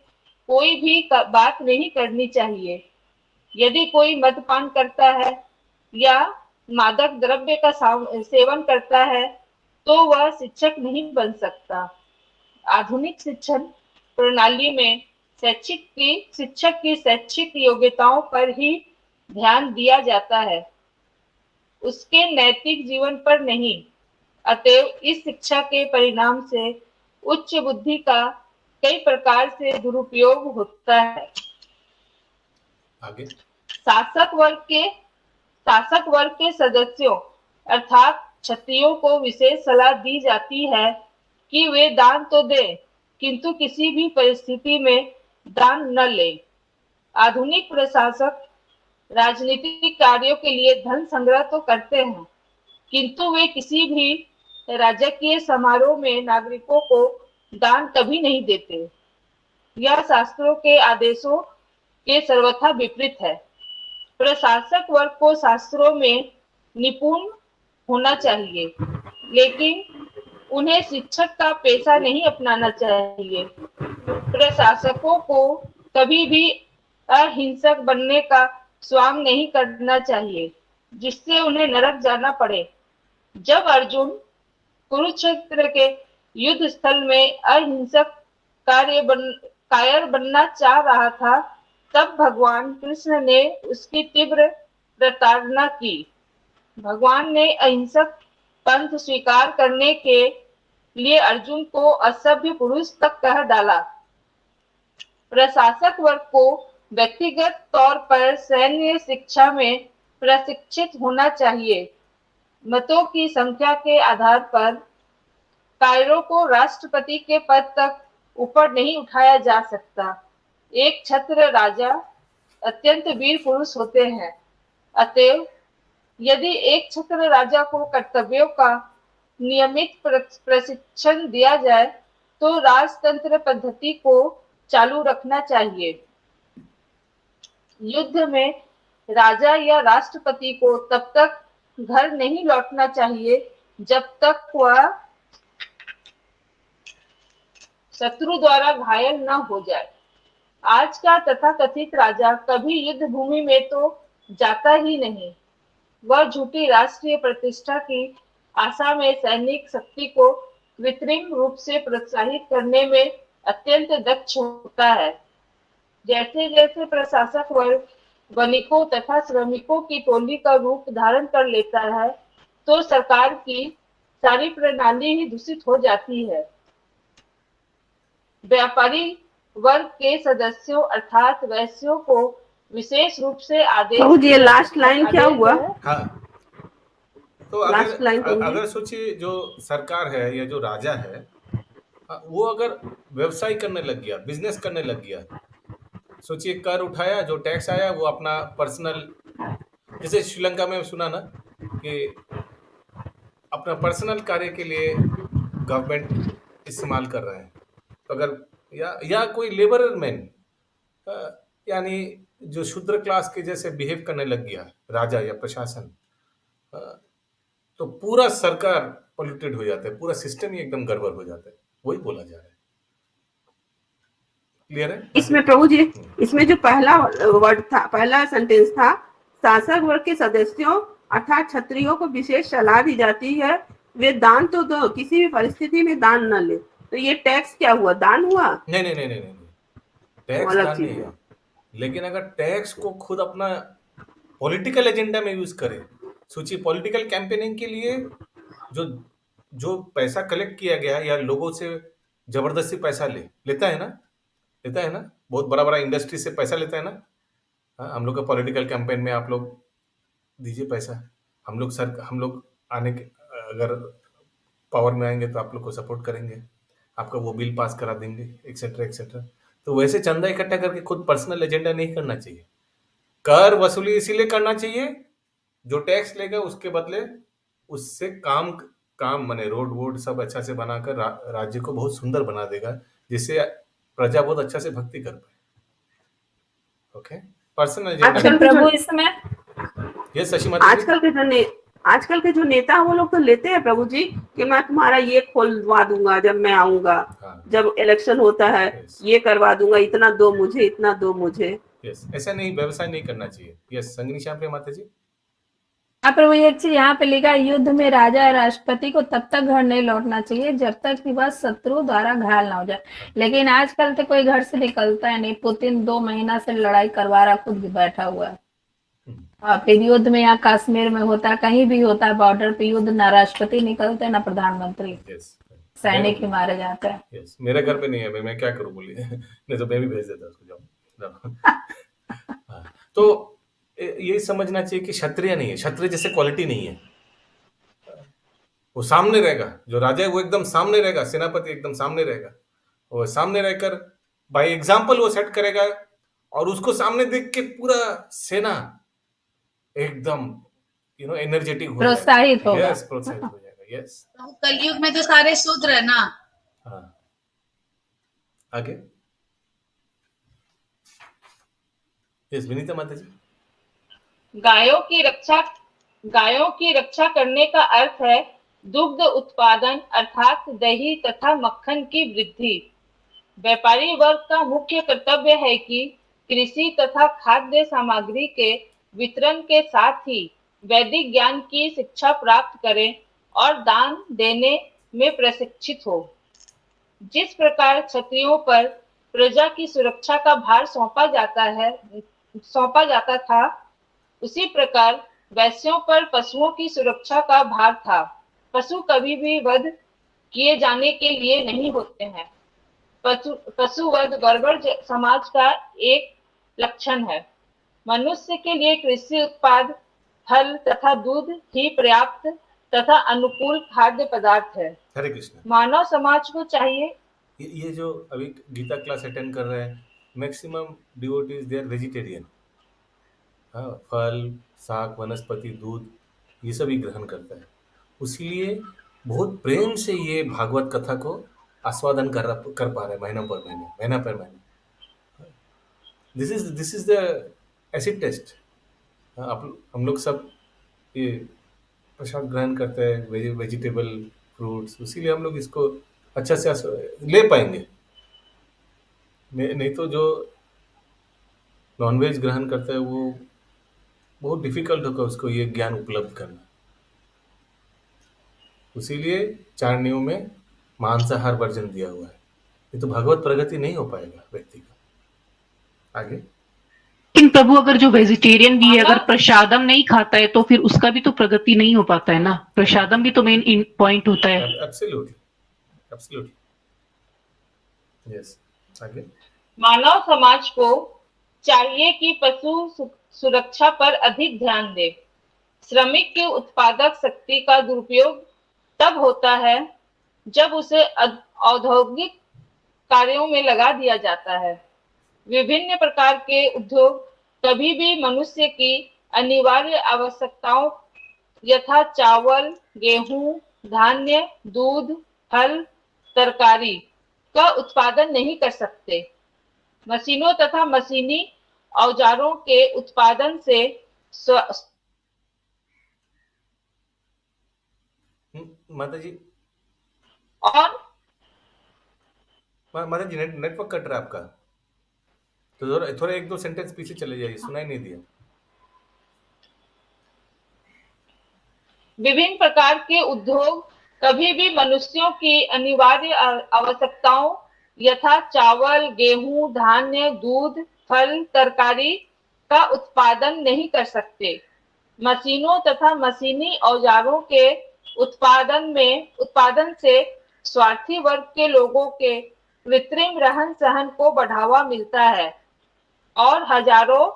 कोई भी बात नहीं करनी चाहिए। यदि कोई मद्यपान करता है या मादक द्रव्य का सेवन करता है तो वह शिक्षक नहीं बन सकता। आधुनिक शिक्षण प्रणाली में शिक्षक की शैक्षिक योग्यताओं पर ही ध्यान दिया जाता है, उसके नैतिक जीवन पर नहीं। अतएव इस शिक्षा के परिणाम से उच्च बुद्धि का कई प्रकार से दुरुपयोग होता है। आगे। शासक वर्ग के सदस्यों अर्थात क्षत्रियों को विशेष सलाह दी जाती है कि वे दान तो दें, किंतु किसी भी परिस्थिति में दान न लें। आधुनिक प्रशासक राजनीतिक कार्यों के लिए धन संग्रह तो करते हैं, किंतु वे किसी भी राजकीय समारोह में नागरिकों को दान कभी नहीं देते। यह शास्त्रों के आदेशों के सर्वथा विपरीत है। प्रशासक वर्ग को शास्त्रों में निपुण होना चाहिए, लेकिन उन्हें शिक्षक का पेशा नहीं अपनाना चाहिए। प्रशासकों को कभी भी अहिंसक बनने का स्वांग नहीं करना चाहिए, जिससे उन्हें नरक जाना पड़े। जब अर्जुन कुरुक्षेत्र के युद्ध स्थल में अहिंसक कायर बनना चाह रहा था तब भगवान कृष्ण ने उसकी तीव्र प्रताड़ना की। भगवान ने अहिंसक पंथ स्वीकार करने के लिए अर्जुन को असभ्य पुरुष तक कह डाला। प्रशासक वर्ग को व्यक्तिगत तौर पर सैन्य शिक्षा में प्रशिक्षित होना चाहिए। मतों की संख्या के आधार पर कायरो को राष्ट्रपति के पद तक ऊपर नहीं उठाया जा सकता। एक छत्र राजा अत्यंत वीर पुरुष होते हैं। अतएव यदि एक छत्र राजा को कर्तव्यों का नियमित प्रशिक्षण दिया जाए तो राजतंत्र पद्धति को चालू रखना चाहिए। युद्ध में राजा या राष्ट्रपति को तब तक घर नहीं लौटना चाहिए जब तक वह शत्रु द्वारा घायल न हो जाए। आज का तथाकथित राजा कभी युद्ध भूमि में तो जाता ही नहीं। वह झूठी राष्ट्रीय प्रतिष्ठा की आशा में सैनिक शक्ति को कृत्रिम रूप से प्रोत्साहित करने में अत्यंत दक्ष होता है। जैसे जैसे प्रशासक वर्ग वणिकों तथा श्रमिकों की टोली का रूप धारण कर लेता है तो सरकार की सारी प्रणाली ही दूषित हो जाती है। व्यापारी वर्ग के सदस्यों अर्थात वैश्यों को विशेष रूप से आदेश। ये लास्ट लाइन क्या हुआ? हाँ, तो अगर सोचिए जो सरकार है या जो राजा है वो अगर व्यवसाय करने लग गया, बिजनेस करने लग गया, सोचिए कर उठाया, जो टैक्स आया वो अपना पर्सनल, जैसे श्रीलंका में सुना ना कि अपना पर्सनल कार्य के लिए गवर्नमेंट इस्तेमाल कर रहे हैं। तो अगर या कोई लेबरर मैन यानी जो शूद्र क्लास के जैसे बिहेव करने लग गया राजा या प्रशासन, तो पूरा सरकार पोल्यूटेड हो जाता है, पूरा सिस्टम ही एकदम गड़बड़ हो जाता है। वही बोला जा रहा है। क्लियर है? इसमें प्रभु जी, इसमें जो पहला वर्ड था, पहला सेंटेंस था, शासक वर्ग के सदस्यों अर्थात क्षत्रियों को विशेष सलाह दी जाती है वे दान तो दो, किसी भी परिस्थिति में दान न ले। तो ये टैक्स क्या हुआ? दान हुआ? नहीं, टैक्स दान नहीं है। लेकिन अगर टैक्स को खुद अपना पॉलिटिकल एजेंडा में यूज करे, सोचिए पॉलिटिकल कैंपेनिंग के लिए जो पैसा कलेक्ट किया गया या लोगों से जबरदस्ती पैसा लेता है ना, बहुत बड़ा इंडस्ट्री से पैसा लेता है ना। हम लोग का पॉलिटिकल कैंपेन में आप लोग दीजिए पैसा, हम लोग आने के अगर पावर में आएंगे तो आप लोग को सपोर्ट करेंगे, आपका वो बिल पास करा देंगे, एक्सेट्रा एक्सेट्रा। तो वैसे चंदा इकट्ठा करके खुद पर्सनल एजेंडा नहीं करना चाहिए। कर वसूली इसीलिए करना चाहिए, जो टैक्स लेगा उसके बदले उससे काम माने रोड वोड सब अच्छा से बनाकर राज्य को बहुत सुंदर बना देगा, जिससे प्रजा बहुत अच्छा से भक्ति कर पाए। Okay, personal agenda. प्रभु इसमें यस शशि माता जी, आजकल के जो नेता वो लोग तो लेते हैं प्रभु जी कि मैं तुम्हारा ये खोलवा दूंगा जब मैं आऊंगा, जब इलेक्शन होता है ये करवा दूंगा, इतना दो मुझे, इतना दो मुझे। यस, ऐसा नहीं, व्यवसाय नहीं करना चाहिए। यस संगनी श्याम प्रिया माता जी। हाँ प्रभु, एक चीज यहाँ पे लिखा, युद्ध में राजा या राष्ट्रपति को तब तक घर नहीं लौटना चाहिए जब तक कि वह शत्रु द्वारा घायल ना हो जाए। लेकिन आजकल तो कोई घर से निकलता है नहीं। पुतिन 2 महीना से लड़ाई करवा रहा, खुद बैठा हुआ है। और फिर युद्ध में यहाँ कश्मीर में होता, कहीं भी होता है बॉर्डर पे युद्ध, ना राष्ट्रपति निकलते ना प्रधानमंत्री, सैनिक ही मारे जाते हैं। यस, मेरे घर पे नहीं है, मैं क्या करूँ बोलिए, नहीं तो मैं भी भेज देता उसको, जाओ। तो यही समझना चाहिए कि क्षत्रिय नहीं है, क्षत्रिय जैसे क्वालिटी नहीं है। वो सामने रहेगा, जो राजा है वो एकदम सामने रहेगा, सेनापति एकदम सामने रहेगा, वो सामने रहकर बाय एग्जाम्पल वो सेट करेगा और उसको सामने देख के पूरा सेना एकदम एनर्जेटिक हो जाएगा, प्रोत्साहित होगा। यस, प्रोत्साहित हो जाएगा। यस, कलयुग में तो सारे शूद्र है ना। हाँ, आगे। यस विनीता माता जी। गायों की रक्षा करने का अर्थ है दुग्ध उत्पादन अर्थात दही तथा मक्खन की वृद्धि। व्यापारी वर्ग का मुख्य कर्तव्य है कि कृषि तथा खाद्य सामग्री के वितरण के साथ ही वैदिक ज्ञान की शिक्षा प्राप्त करें और दान देने में प्रशिक्षित हो। जिस प्रकार क्षत्रियों पर प्रजा की सुरक्षा का भार सौंपा जाता था, उसी प्रकार वैश्यों पर पशुओं की सुरक्षा का भार था। पशु कभी भी वध किए जाने के लिए नहीं होते हैं। पशुवध गड़बड़ समाज का एक लक्षण है। मनुष्य के लिए कृषि उत्पाद, फल तथा दूध ही पर्याप्त तथा अनुकूल खाद्य पदार्थ है। हरे कृष्ण। मानव समाज को चाहिए, ये जो अभी गीता क्लास अटेंड कर रहे हैं, maximum devotees they are vegetarian. हाँ, फल, साग, वनस्पति, दूध ये सभी ग्रहण करता है। उसीलिए बहुत प्रेम से ये भागवत कथा को आस्वादन कर पा रहे हैं महीना पर महीना। This is the acid test. हम लोग सब ये प्रसाद ग्रहण करते हैं, वेजिटेबल फ्रूट्स, इसीलिए हम लोग इसको अच्छा से ले पाएंगे। नहीं तो जो नॉनवेज ग्रहण करता है वो बहुत डिफिकल्ट होगा उसको ये ज्ञान उपलब्ध करना। इसीलिए 4 नियमों में मांसाहार वर्जन दिया हुआ है। ये तो भगवत प्रगति नहीं हो पाएगा व्यक्ति का। आगे लेकिन प्रभु अगर जो वेजिटेरियन भी है, अगर प्रसादम नहीं खाता है तो फिर उसका भी तो प्रगति नहीं हो पाता है ना। प्रसादम भी तो मेन पॉइंट होता है। Absolutely, yes. आगे मानव समाज को चाहिए कि पशु सुरक्षा पर अधिक ध्यान दे। श्रमिक की उत्पादक शक्ति का दुरुपयोग तब होता है जब उसे औद्योगिक कार्यों में लगा दिया जाता है। विभिन्न प्रकार के उद्योग कभी भी मनुष्य की अनिवार्य आवश्यकताओं यथा चावल, गेहूं, धान्य, दूध, फल, तरकारी का उत्पादन नहीं कर सकते। मशीनों तथा मशीनी औजारों के उत्पादन से माता जी और माता जी नेटवर्क कट रहा है आपका, तो थोड़ा 1-2 सेंटेंस पीछे चले जाइए, सुनाई नहीं दिया। विभिन्न प्रकार के उद्योग कभी भी मनुष्यों की अनिवार्य आवश्यकताओं यथा चावल, गेहूं, धान्य, दूध, फल, तरकारी का उत्पादन नहीं कर सकते। मशीनों तथा मशीनी औजारों के उत्पादन से स्वार्थी वर्ग के लोगों के कृत्रिम रहन सहन को बढ़ावा मिलता है और हजारों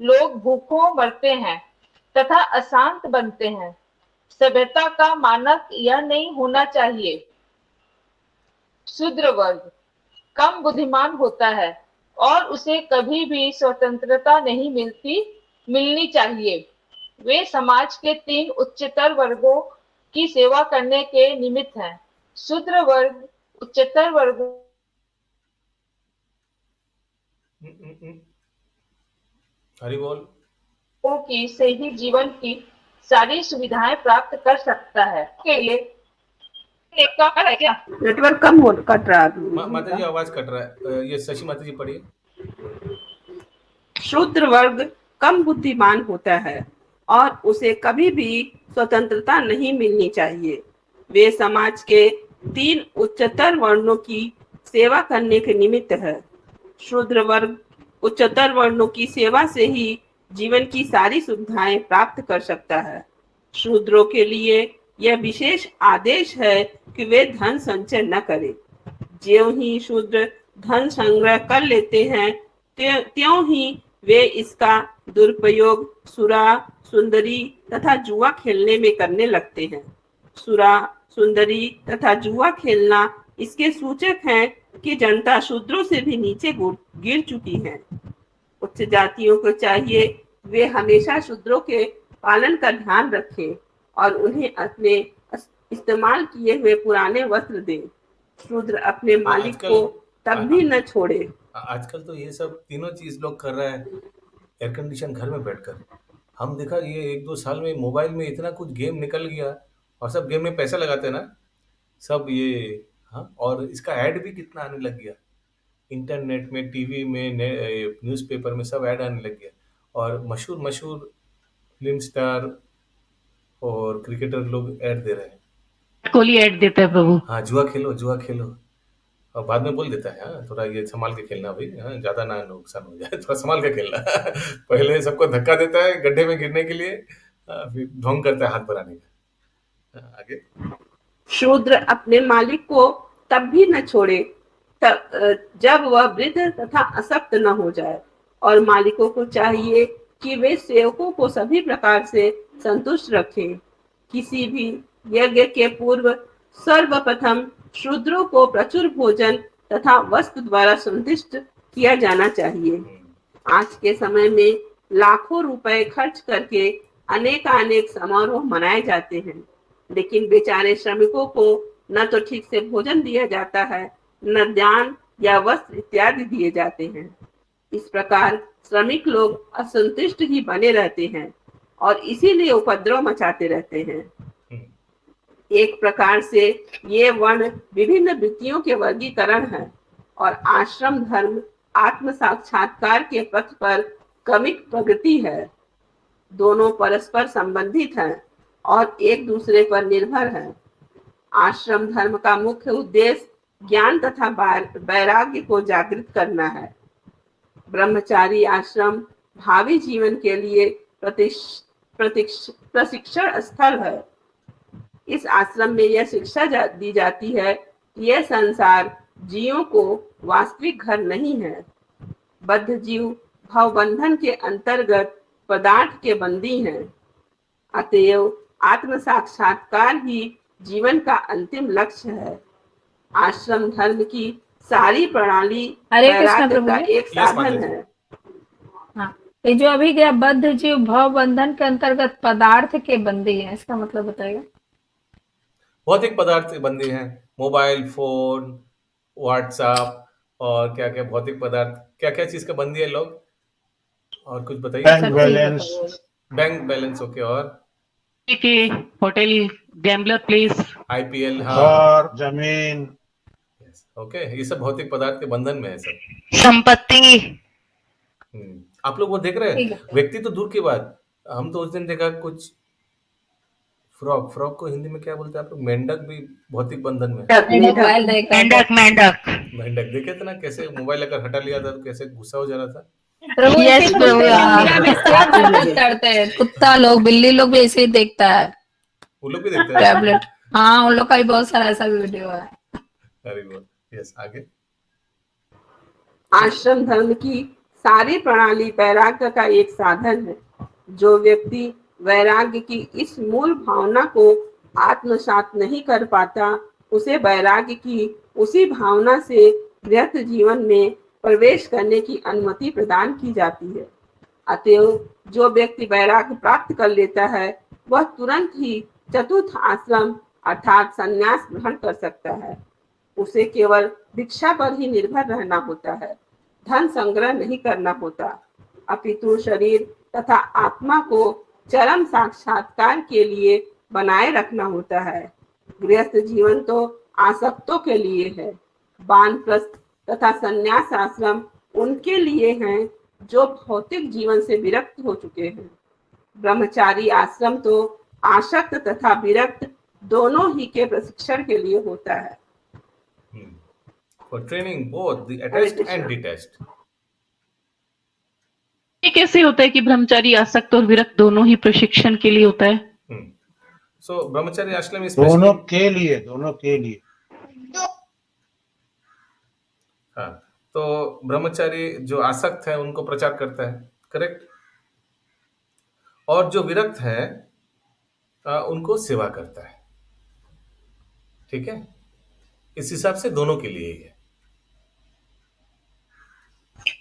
लोग भूखों मरते हैं तथा अशांत बनते हैं। सभ्यता का मानक यह नहीं होना चाहिए। शूद्र वर्ग कम बुद्धिमान होता है और उसे कभी भी स्वतंत्रता नहीं मिलनी चाहिए। वे समाज के 3 उच्चतर वर्गों की सेवा करने के निमित्त हैं। शूद्र वर्ग उच्चतर वर्गों हरि बोल की से ही जीवन की सारी सुविधाएं प्राप्त कर सकता है। के लिए क्या नेटवर्क कट रहा है। माता जी आवाज कट रहा है, ये शशि माता जी पढ़िए। शूद्र वर्ग कम बुद्धिमान होता है और उसे कभी भी स्वतंत्रता नहीं मिलनी चाहिए। वे समाज के 3 उच्चतर वर्णों की सेवा करने के निमित्त है। शूद्र वर्ग उच्चतर वर्णों की सेवा से ही जीवन की सारी सुविधाएं प्राप्त कर सकता है। शूद्रों के लिए यह विशेष आदेश है कि वे धन संचय न करें। ज्यों ही शूद्र धन संग्रह कर लेते हैं त्यों ही वे इसका दुरुपयोग सुरा, सुंदरी तथा जुआ खेलने में करने लगते हैं। सुरा, सुंदरी तथा जुआ खेलना इसके सूचक हैं कि जनता शूद्रों से भी नीचे गिर चुकी है। उच्च जातियों को चाहिए वे हमेशा शूद्रों के पालन का ध्यान रखें और उन्हें अपने इस्तेमाल किए हुए पुराने वस्त्र दें। शूद्र अपने मालिक को तब भी न छोड़े। आजकल तो ये सब तीनों चीज लोग कर रहे हैं एयर कंडीशन घर में बैठकर। हम देखा ये 1-2 साल में मोबाइल में इतना कुछ गेम निकल गया और सब गेम में पैसा लगाते हैं ना सब ये। हाँ, और इसका ऐड भी कितना आने लग गया। इंटरनेट में, टीवी में, न्यूज़पेपर में सब ऐड आने लग गया। और मशहूर फिल्म स्टार और क्रिकेटर लोग ऐड दे रहे हैं। कोहली ऐड देता है प्रभु। हाँ, जुआ खेलो। और बाद में बोल देता है, हाँ थोड़ा ये संभाल के खेलना भाई, हाँ ज्यादा ना नुकसान हो जाए, थोड़ा संभाल के खेलना। पहले सबको धक्का देता है गड्ढे में गिरने के लिए, फिर ढोंग करता है हाथ बनाने का। आगे। शूद्र अपने मालिक को तब भी न छोड़े जब वह वृद्ध तथा असक्त न हो जाए, और मालिकों को चाहिए कि वे सेवकों को सभी प्रकार से संतुष्ट रखें। किसी भी यज्ञ के पूर्व सर्वप्रथम शूद्रों को प्रचुर भोजन तथा वस्त्र द्वारा संतुष्ट किया जाना चाहिए। आज के समय में लाखों रुपए खर्च करके अनेक समारोह मनाए जाते हैं, लेकिन बेचारे श्रमिकों को न तो ठीक से भोजन दिया जाता है, न दान या वस्त्र इत्यादि दिए जाते हैं। इस प्रकार श्रमिक लोग असंतुष्ट ही बने रहते हैं और इसीलिए उपद्रव मचाते रहते हैं। एक प्रकार से ये वर्ण विभिन्न वृत्तियों के वर्गीकरण है, और आश्रम धर्म आत्म साक्षात्कार के पथ पर क्रमिक प्रगति है। दोनों परस्पर संबंधित हैं और एक दूसरे पर निर्भर है। आश्रम धर्म का मुख्य उद्देश्य ज्ञान तथा वैराग्य को जागृत करना है। ब्रह्मचारी आश्रम भावी जीवन के लिए प्रशिक्षण स्थल है। इस आश्रम में यह शिक्षा दी जाती है कि यह संसार जीवों को वास्तविक घर नहीं है। बद्ध जीव भवबंधन के अंतर्गत पदार्थ के बंदी हैं। अतएव आत्म साक्षात्कार ही जीवन का अंतिम लक्ष्य है। आश्रम धर्म की सारी प्रणाली हरे कृष्ण वैराग्य प्रभु का जी। एक साधन है। हाँ, ये जो अभी गया बद्ध जीव भव बंधन के अंतर्गत पदार्थ के बंदी है, इसका मतलब बताइएगा। भौतिक पदार्थ बंदी हैं, मोबाइल फोन, व्हाट्सएप और क्या क्या भौतिक पदार्थ, क्या क्या चीज का बंदी है लोग, और कुछ बताइए। बैंक बैलेंस ओके, और के होटल, गैम्बलर प्लेस, आईपीएल, घर, जमीन, ओके, ये सब भौतिक पदार्थ के बंधन में है सब। संपत्ति। आप लोग वो देख रहे हैं, व्यक्ति तो दूर की बात, हम तो उस दिन देखा कुछ फ्रॉक को हिंदी में क्या बोलते हैं आप लोग, मेंढक भी भौतिक बंधन में। मेंढक देखे थे ना, कैसे मोबाइल अगर हटा लिया था तो कैसे गुस्सा हो जा रहा था। करते हैं कुत्ता लोग, बिल्ली लोग भी ऐसे ही देखता है, वो लोग भी देखते हैं टैबलेट। हाँ, उन लोग का भी बहुत सारा ऐसा वीडियो है। वेरी गुड, यस, आगे। आश्रम धर्म की सारी प्रणाली वैराग्य का एक साधन है। जो व्यक्ति वैराग्य की इस मूल भावना को आत्मसात नहीं कर पाता, उसे वैराग्य की उसी भावना से व्यर्थ जीवन में प्रवेश करने की अनुमति प्रदान की जाती है। अतएव जो व्यक्ति वैराग्य प्राप्त कर लेता है, वह तुरंत ही चतुर्थ आश्रम अर्थात संन्यास ग्रहण कर सकता है। उसे केवल भिक्षा पर ही निर्भर रहना होता है, धन संग्रह नहीं करना होता, अपितु शरीर तथा आत्मा को चरम साक्षात्कार के लिए बनाए रखना होता है। गृहस्थ जीवन तो आसक्तों के लिए है। वानप्रस्थ तथा संन्यास आश्रम उनके लिए हैं जो भौतिक जीवन से विरक्त हो चुके हैं। ब्रह्मचारी आश्रम तो आसक्त तथा विरक्त दोनों ही के प्रशिक्षण के लिए होता है। For training both the attached and detached. ये कैसे होता है कि ब्रह्मचारी आसक्त और विरक्त दोनों ही प्रशिक्षण के लिए होता है? So ब्रह्मचारी आश्रम इस दोनों के लिए। हाँ, तो ब्रह्मचारी जो आसक्त है उनको प्रचार करता है, करेक्ट, और जो विरक्त है उनको सेवा करता है, ठीक है। इस हिसाब से दोनों के लिए ही है।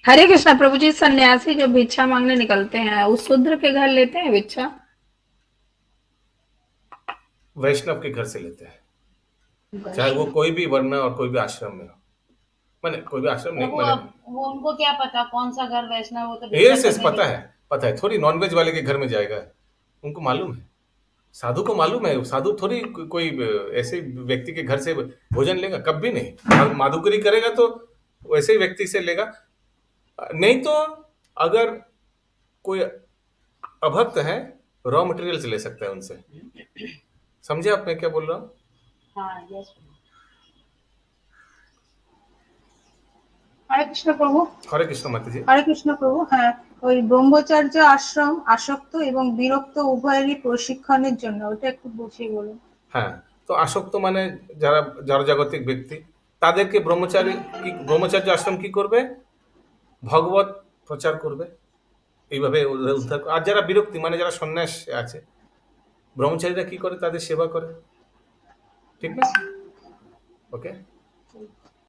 हरे कृष्णा प्रभु जी। सन्यासी जो भिक्षा मांगने निकलते हैं, उस शूद्र के घर लेते हैं भिक्षा? वैष्णव के घर से लेते हैं, चाहे वो कोई भी वर्ण और कोई भी आश्रम में हो। मैंने कोई भी आश्रम नहीं, वो उनको क्या पता कौन सा घर वैष्णव हो, तो यस पता है, थोड़ी नॉनवेज वाले के घर में जाएगा, उनको मालूम है। साधु को मालूम है, साधु थोड़ी कोई ऐसे व्यक्ति के घर से भोजन लेगा, कभी नहीं। माधुकरी करेगा तो वैसे ही व्यक्ति से लेगा, नहीं तो अगर कोई अभक्त है रॉ मटेरियल से ले सकता है उनसे। समझे आप मैं क्या बोल रहा हूँ? हाँ, यस। হরে কৃষ্ণ প্রভু। হরে কৃষ্ণ মাতাজি। হরে কৃষ্ণ প্রভু। হ্যাঁ, ওই ব্রহ্মচর্য আশ্রম আসক্ত এবং বিরক্ত উভয়েরই প্রশিক্ষণের জন্য, ওটা একটু বুঝিয়ে বলুন। হ্যাঁ, তো আসক্ত মানে যারা জড়জাগতিক ব্যক্তি, তাদেরকে ব্রহ্মচার্য আশ্রম কি করবে? ভগবত প্রচার করবে, এইভাবে ওদের উদ্ধার। আর যারা বিরক্তি মানে যারা সন্ন্যাস আছে, ব্রহ্মচারীরা কি করে? তাদের সেবা করে, ঠিক না? ওকে।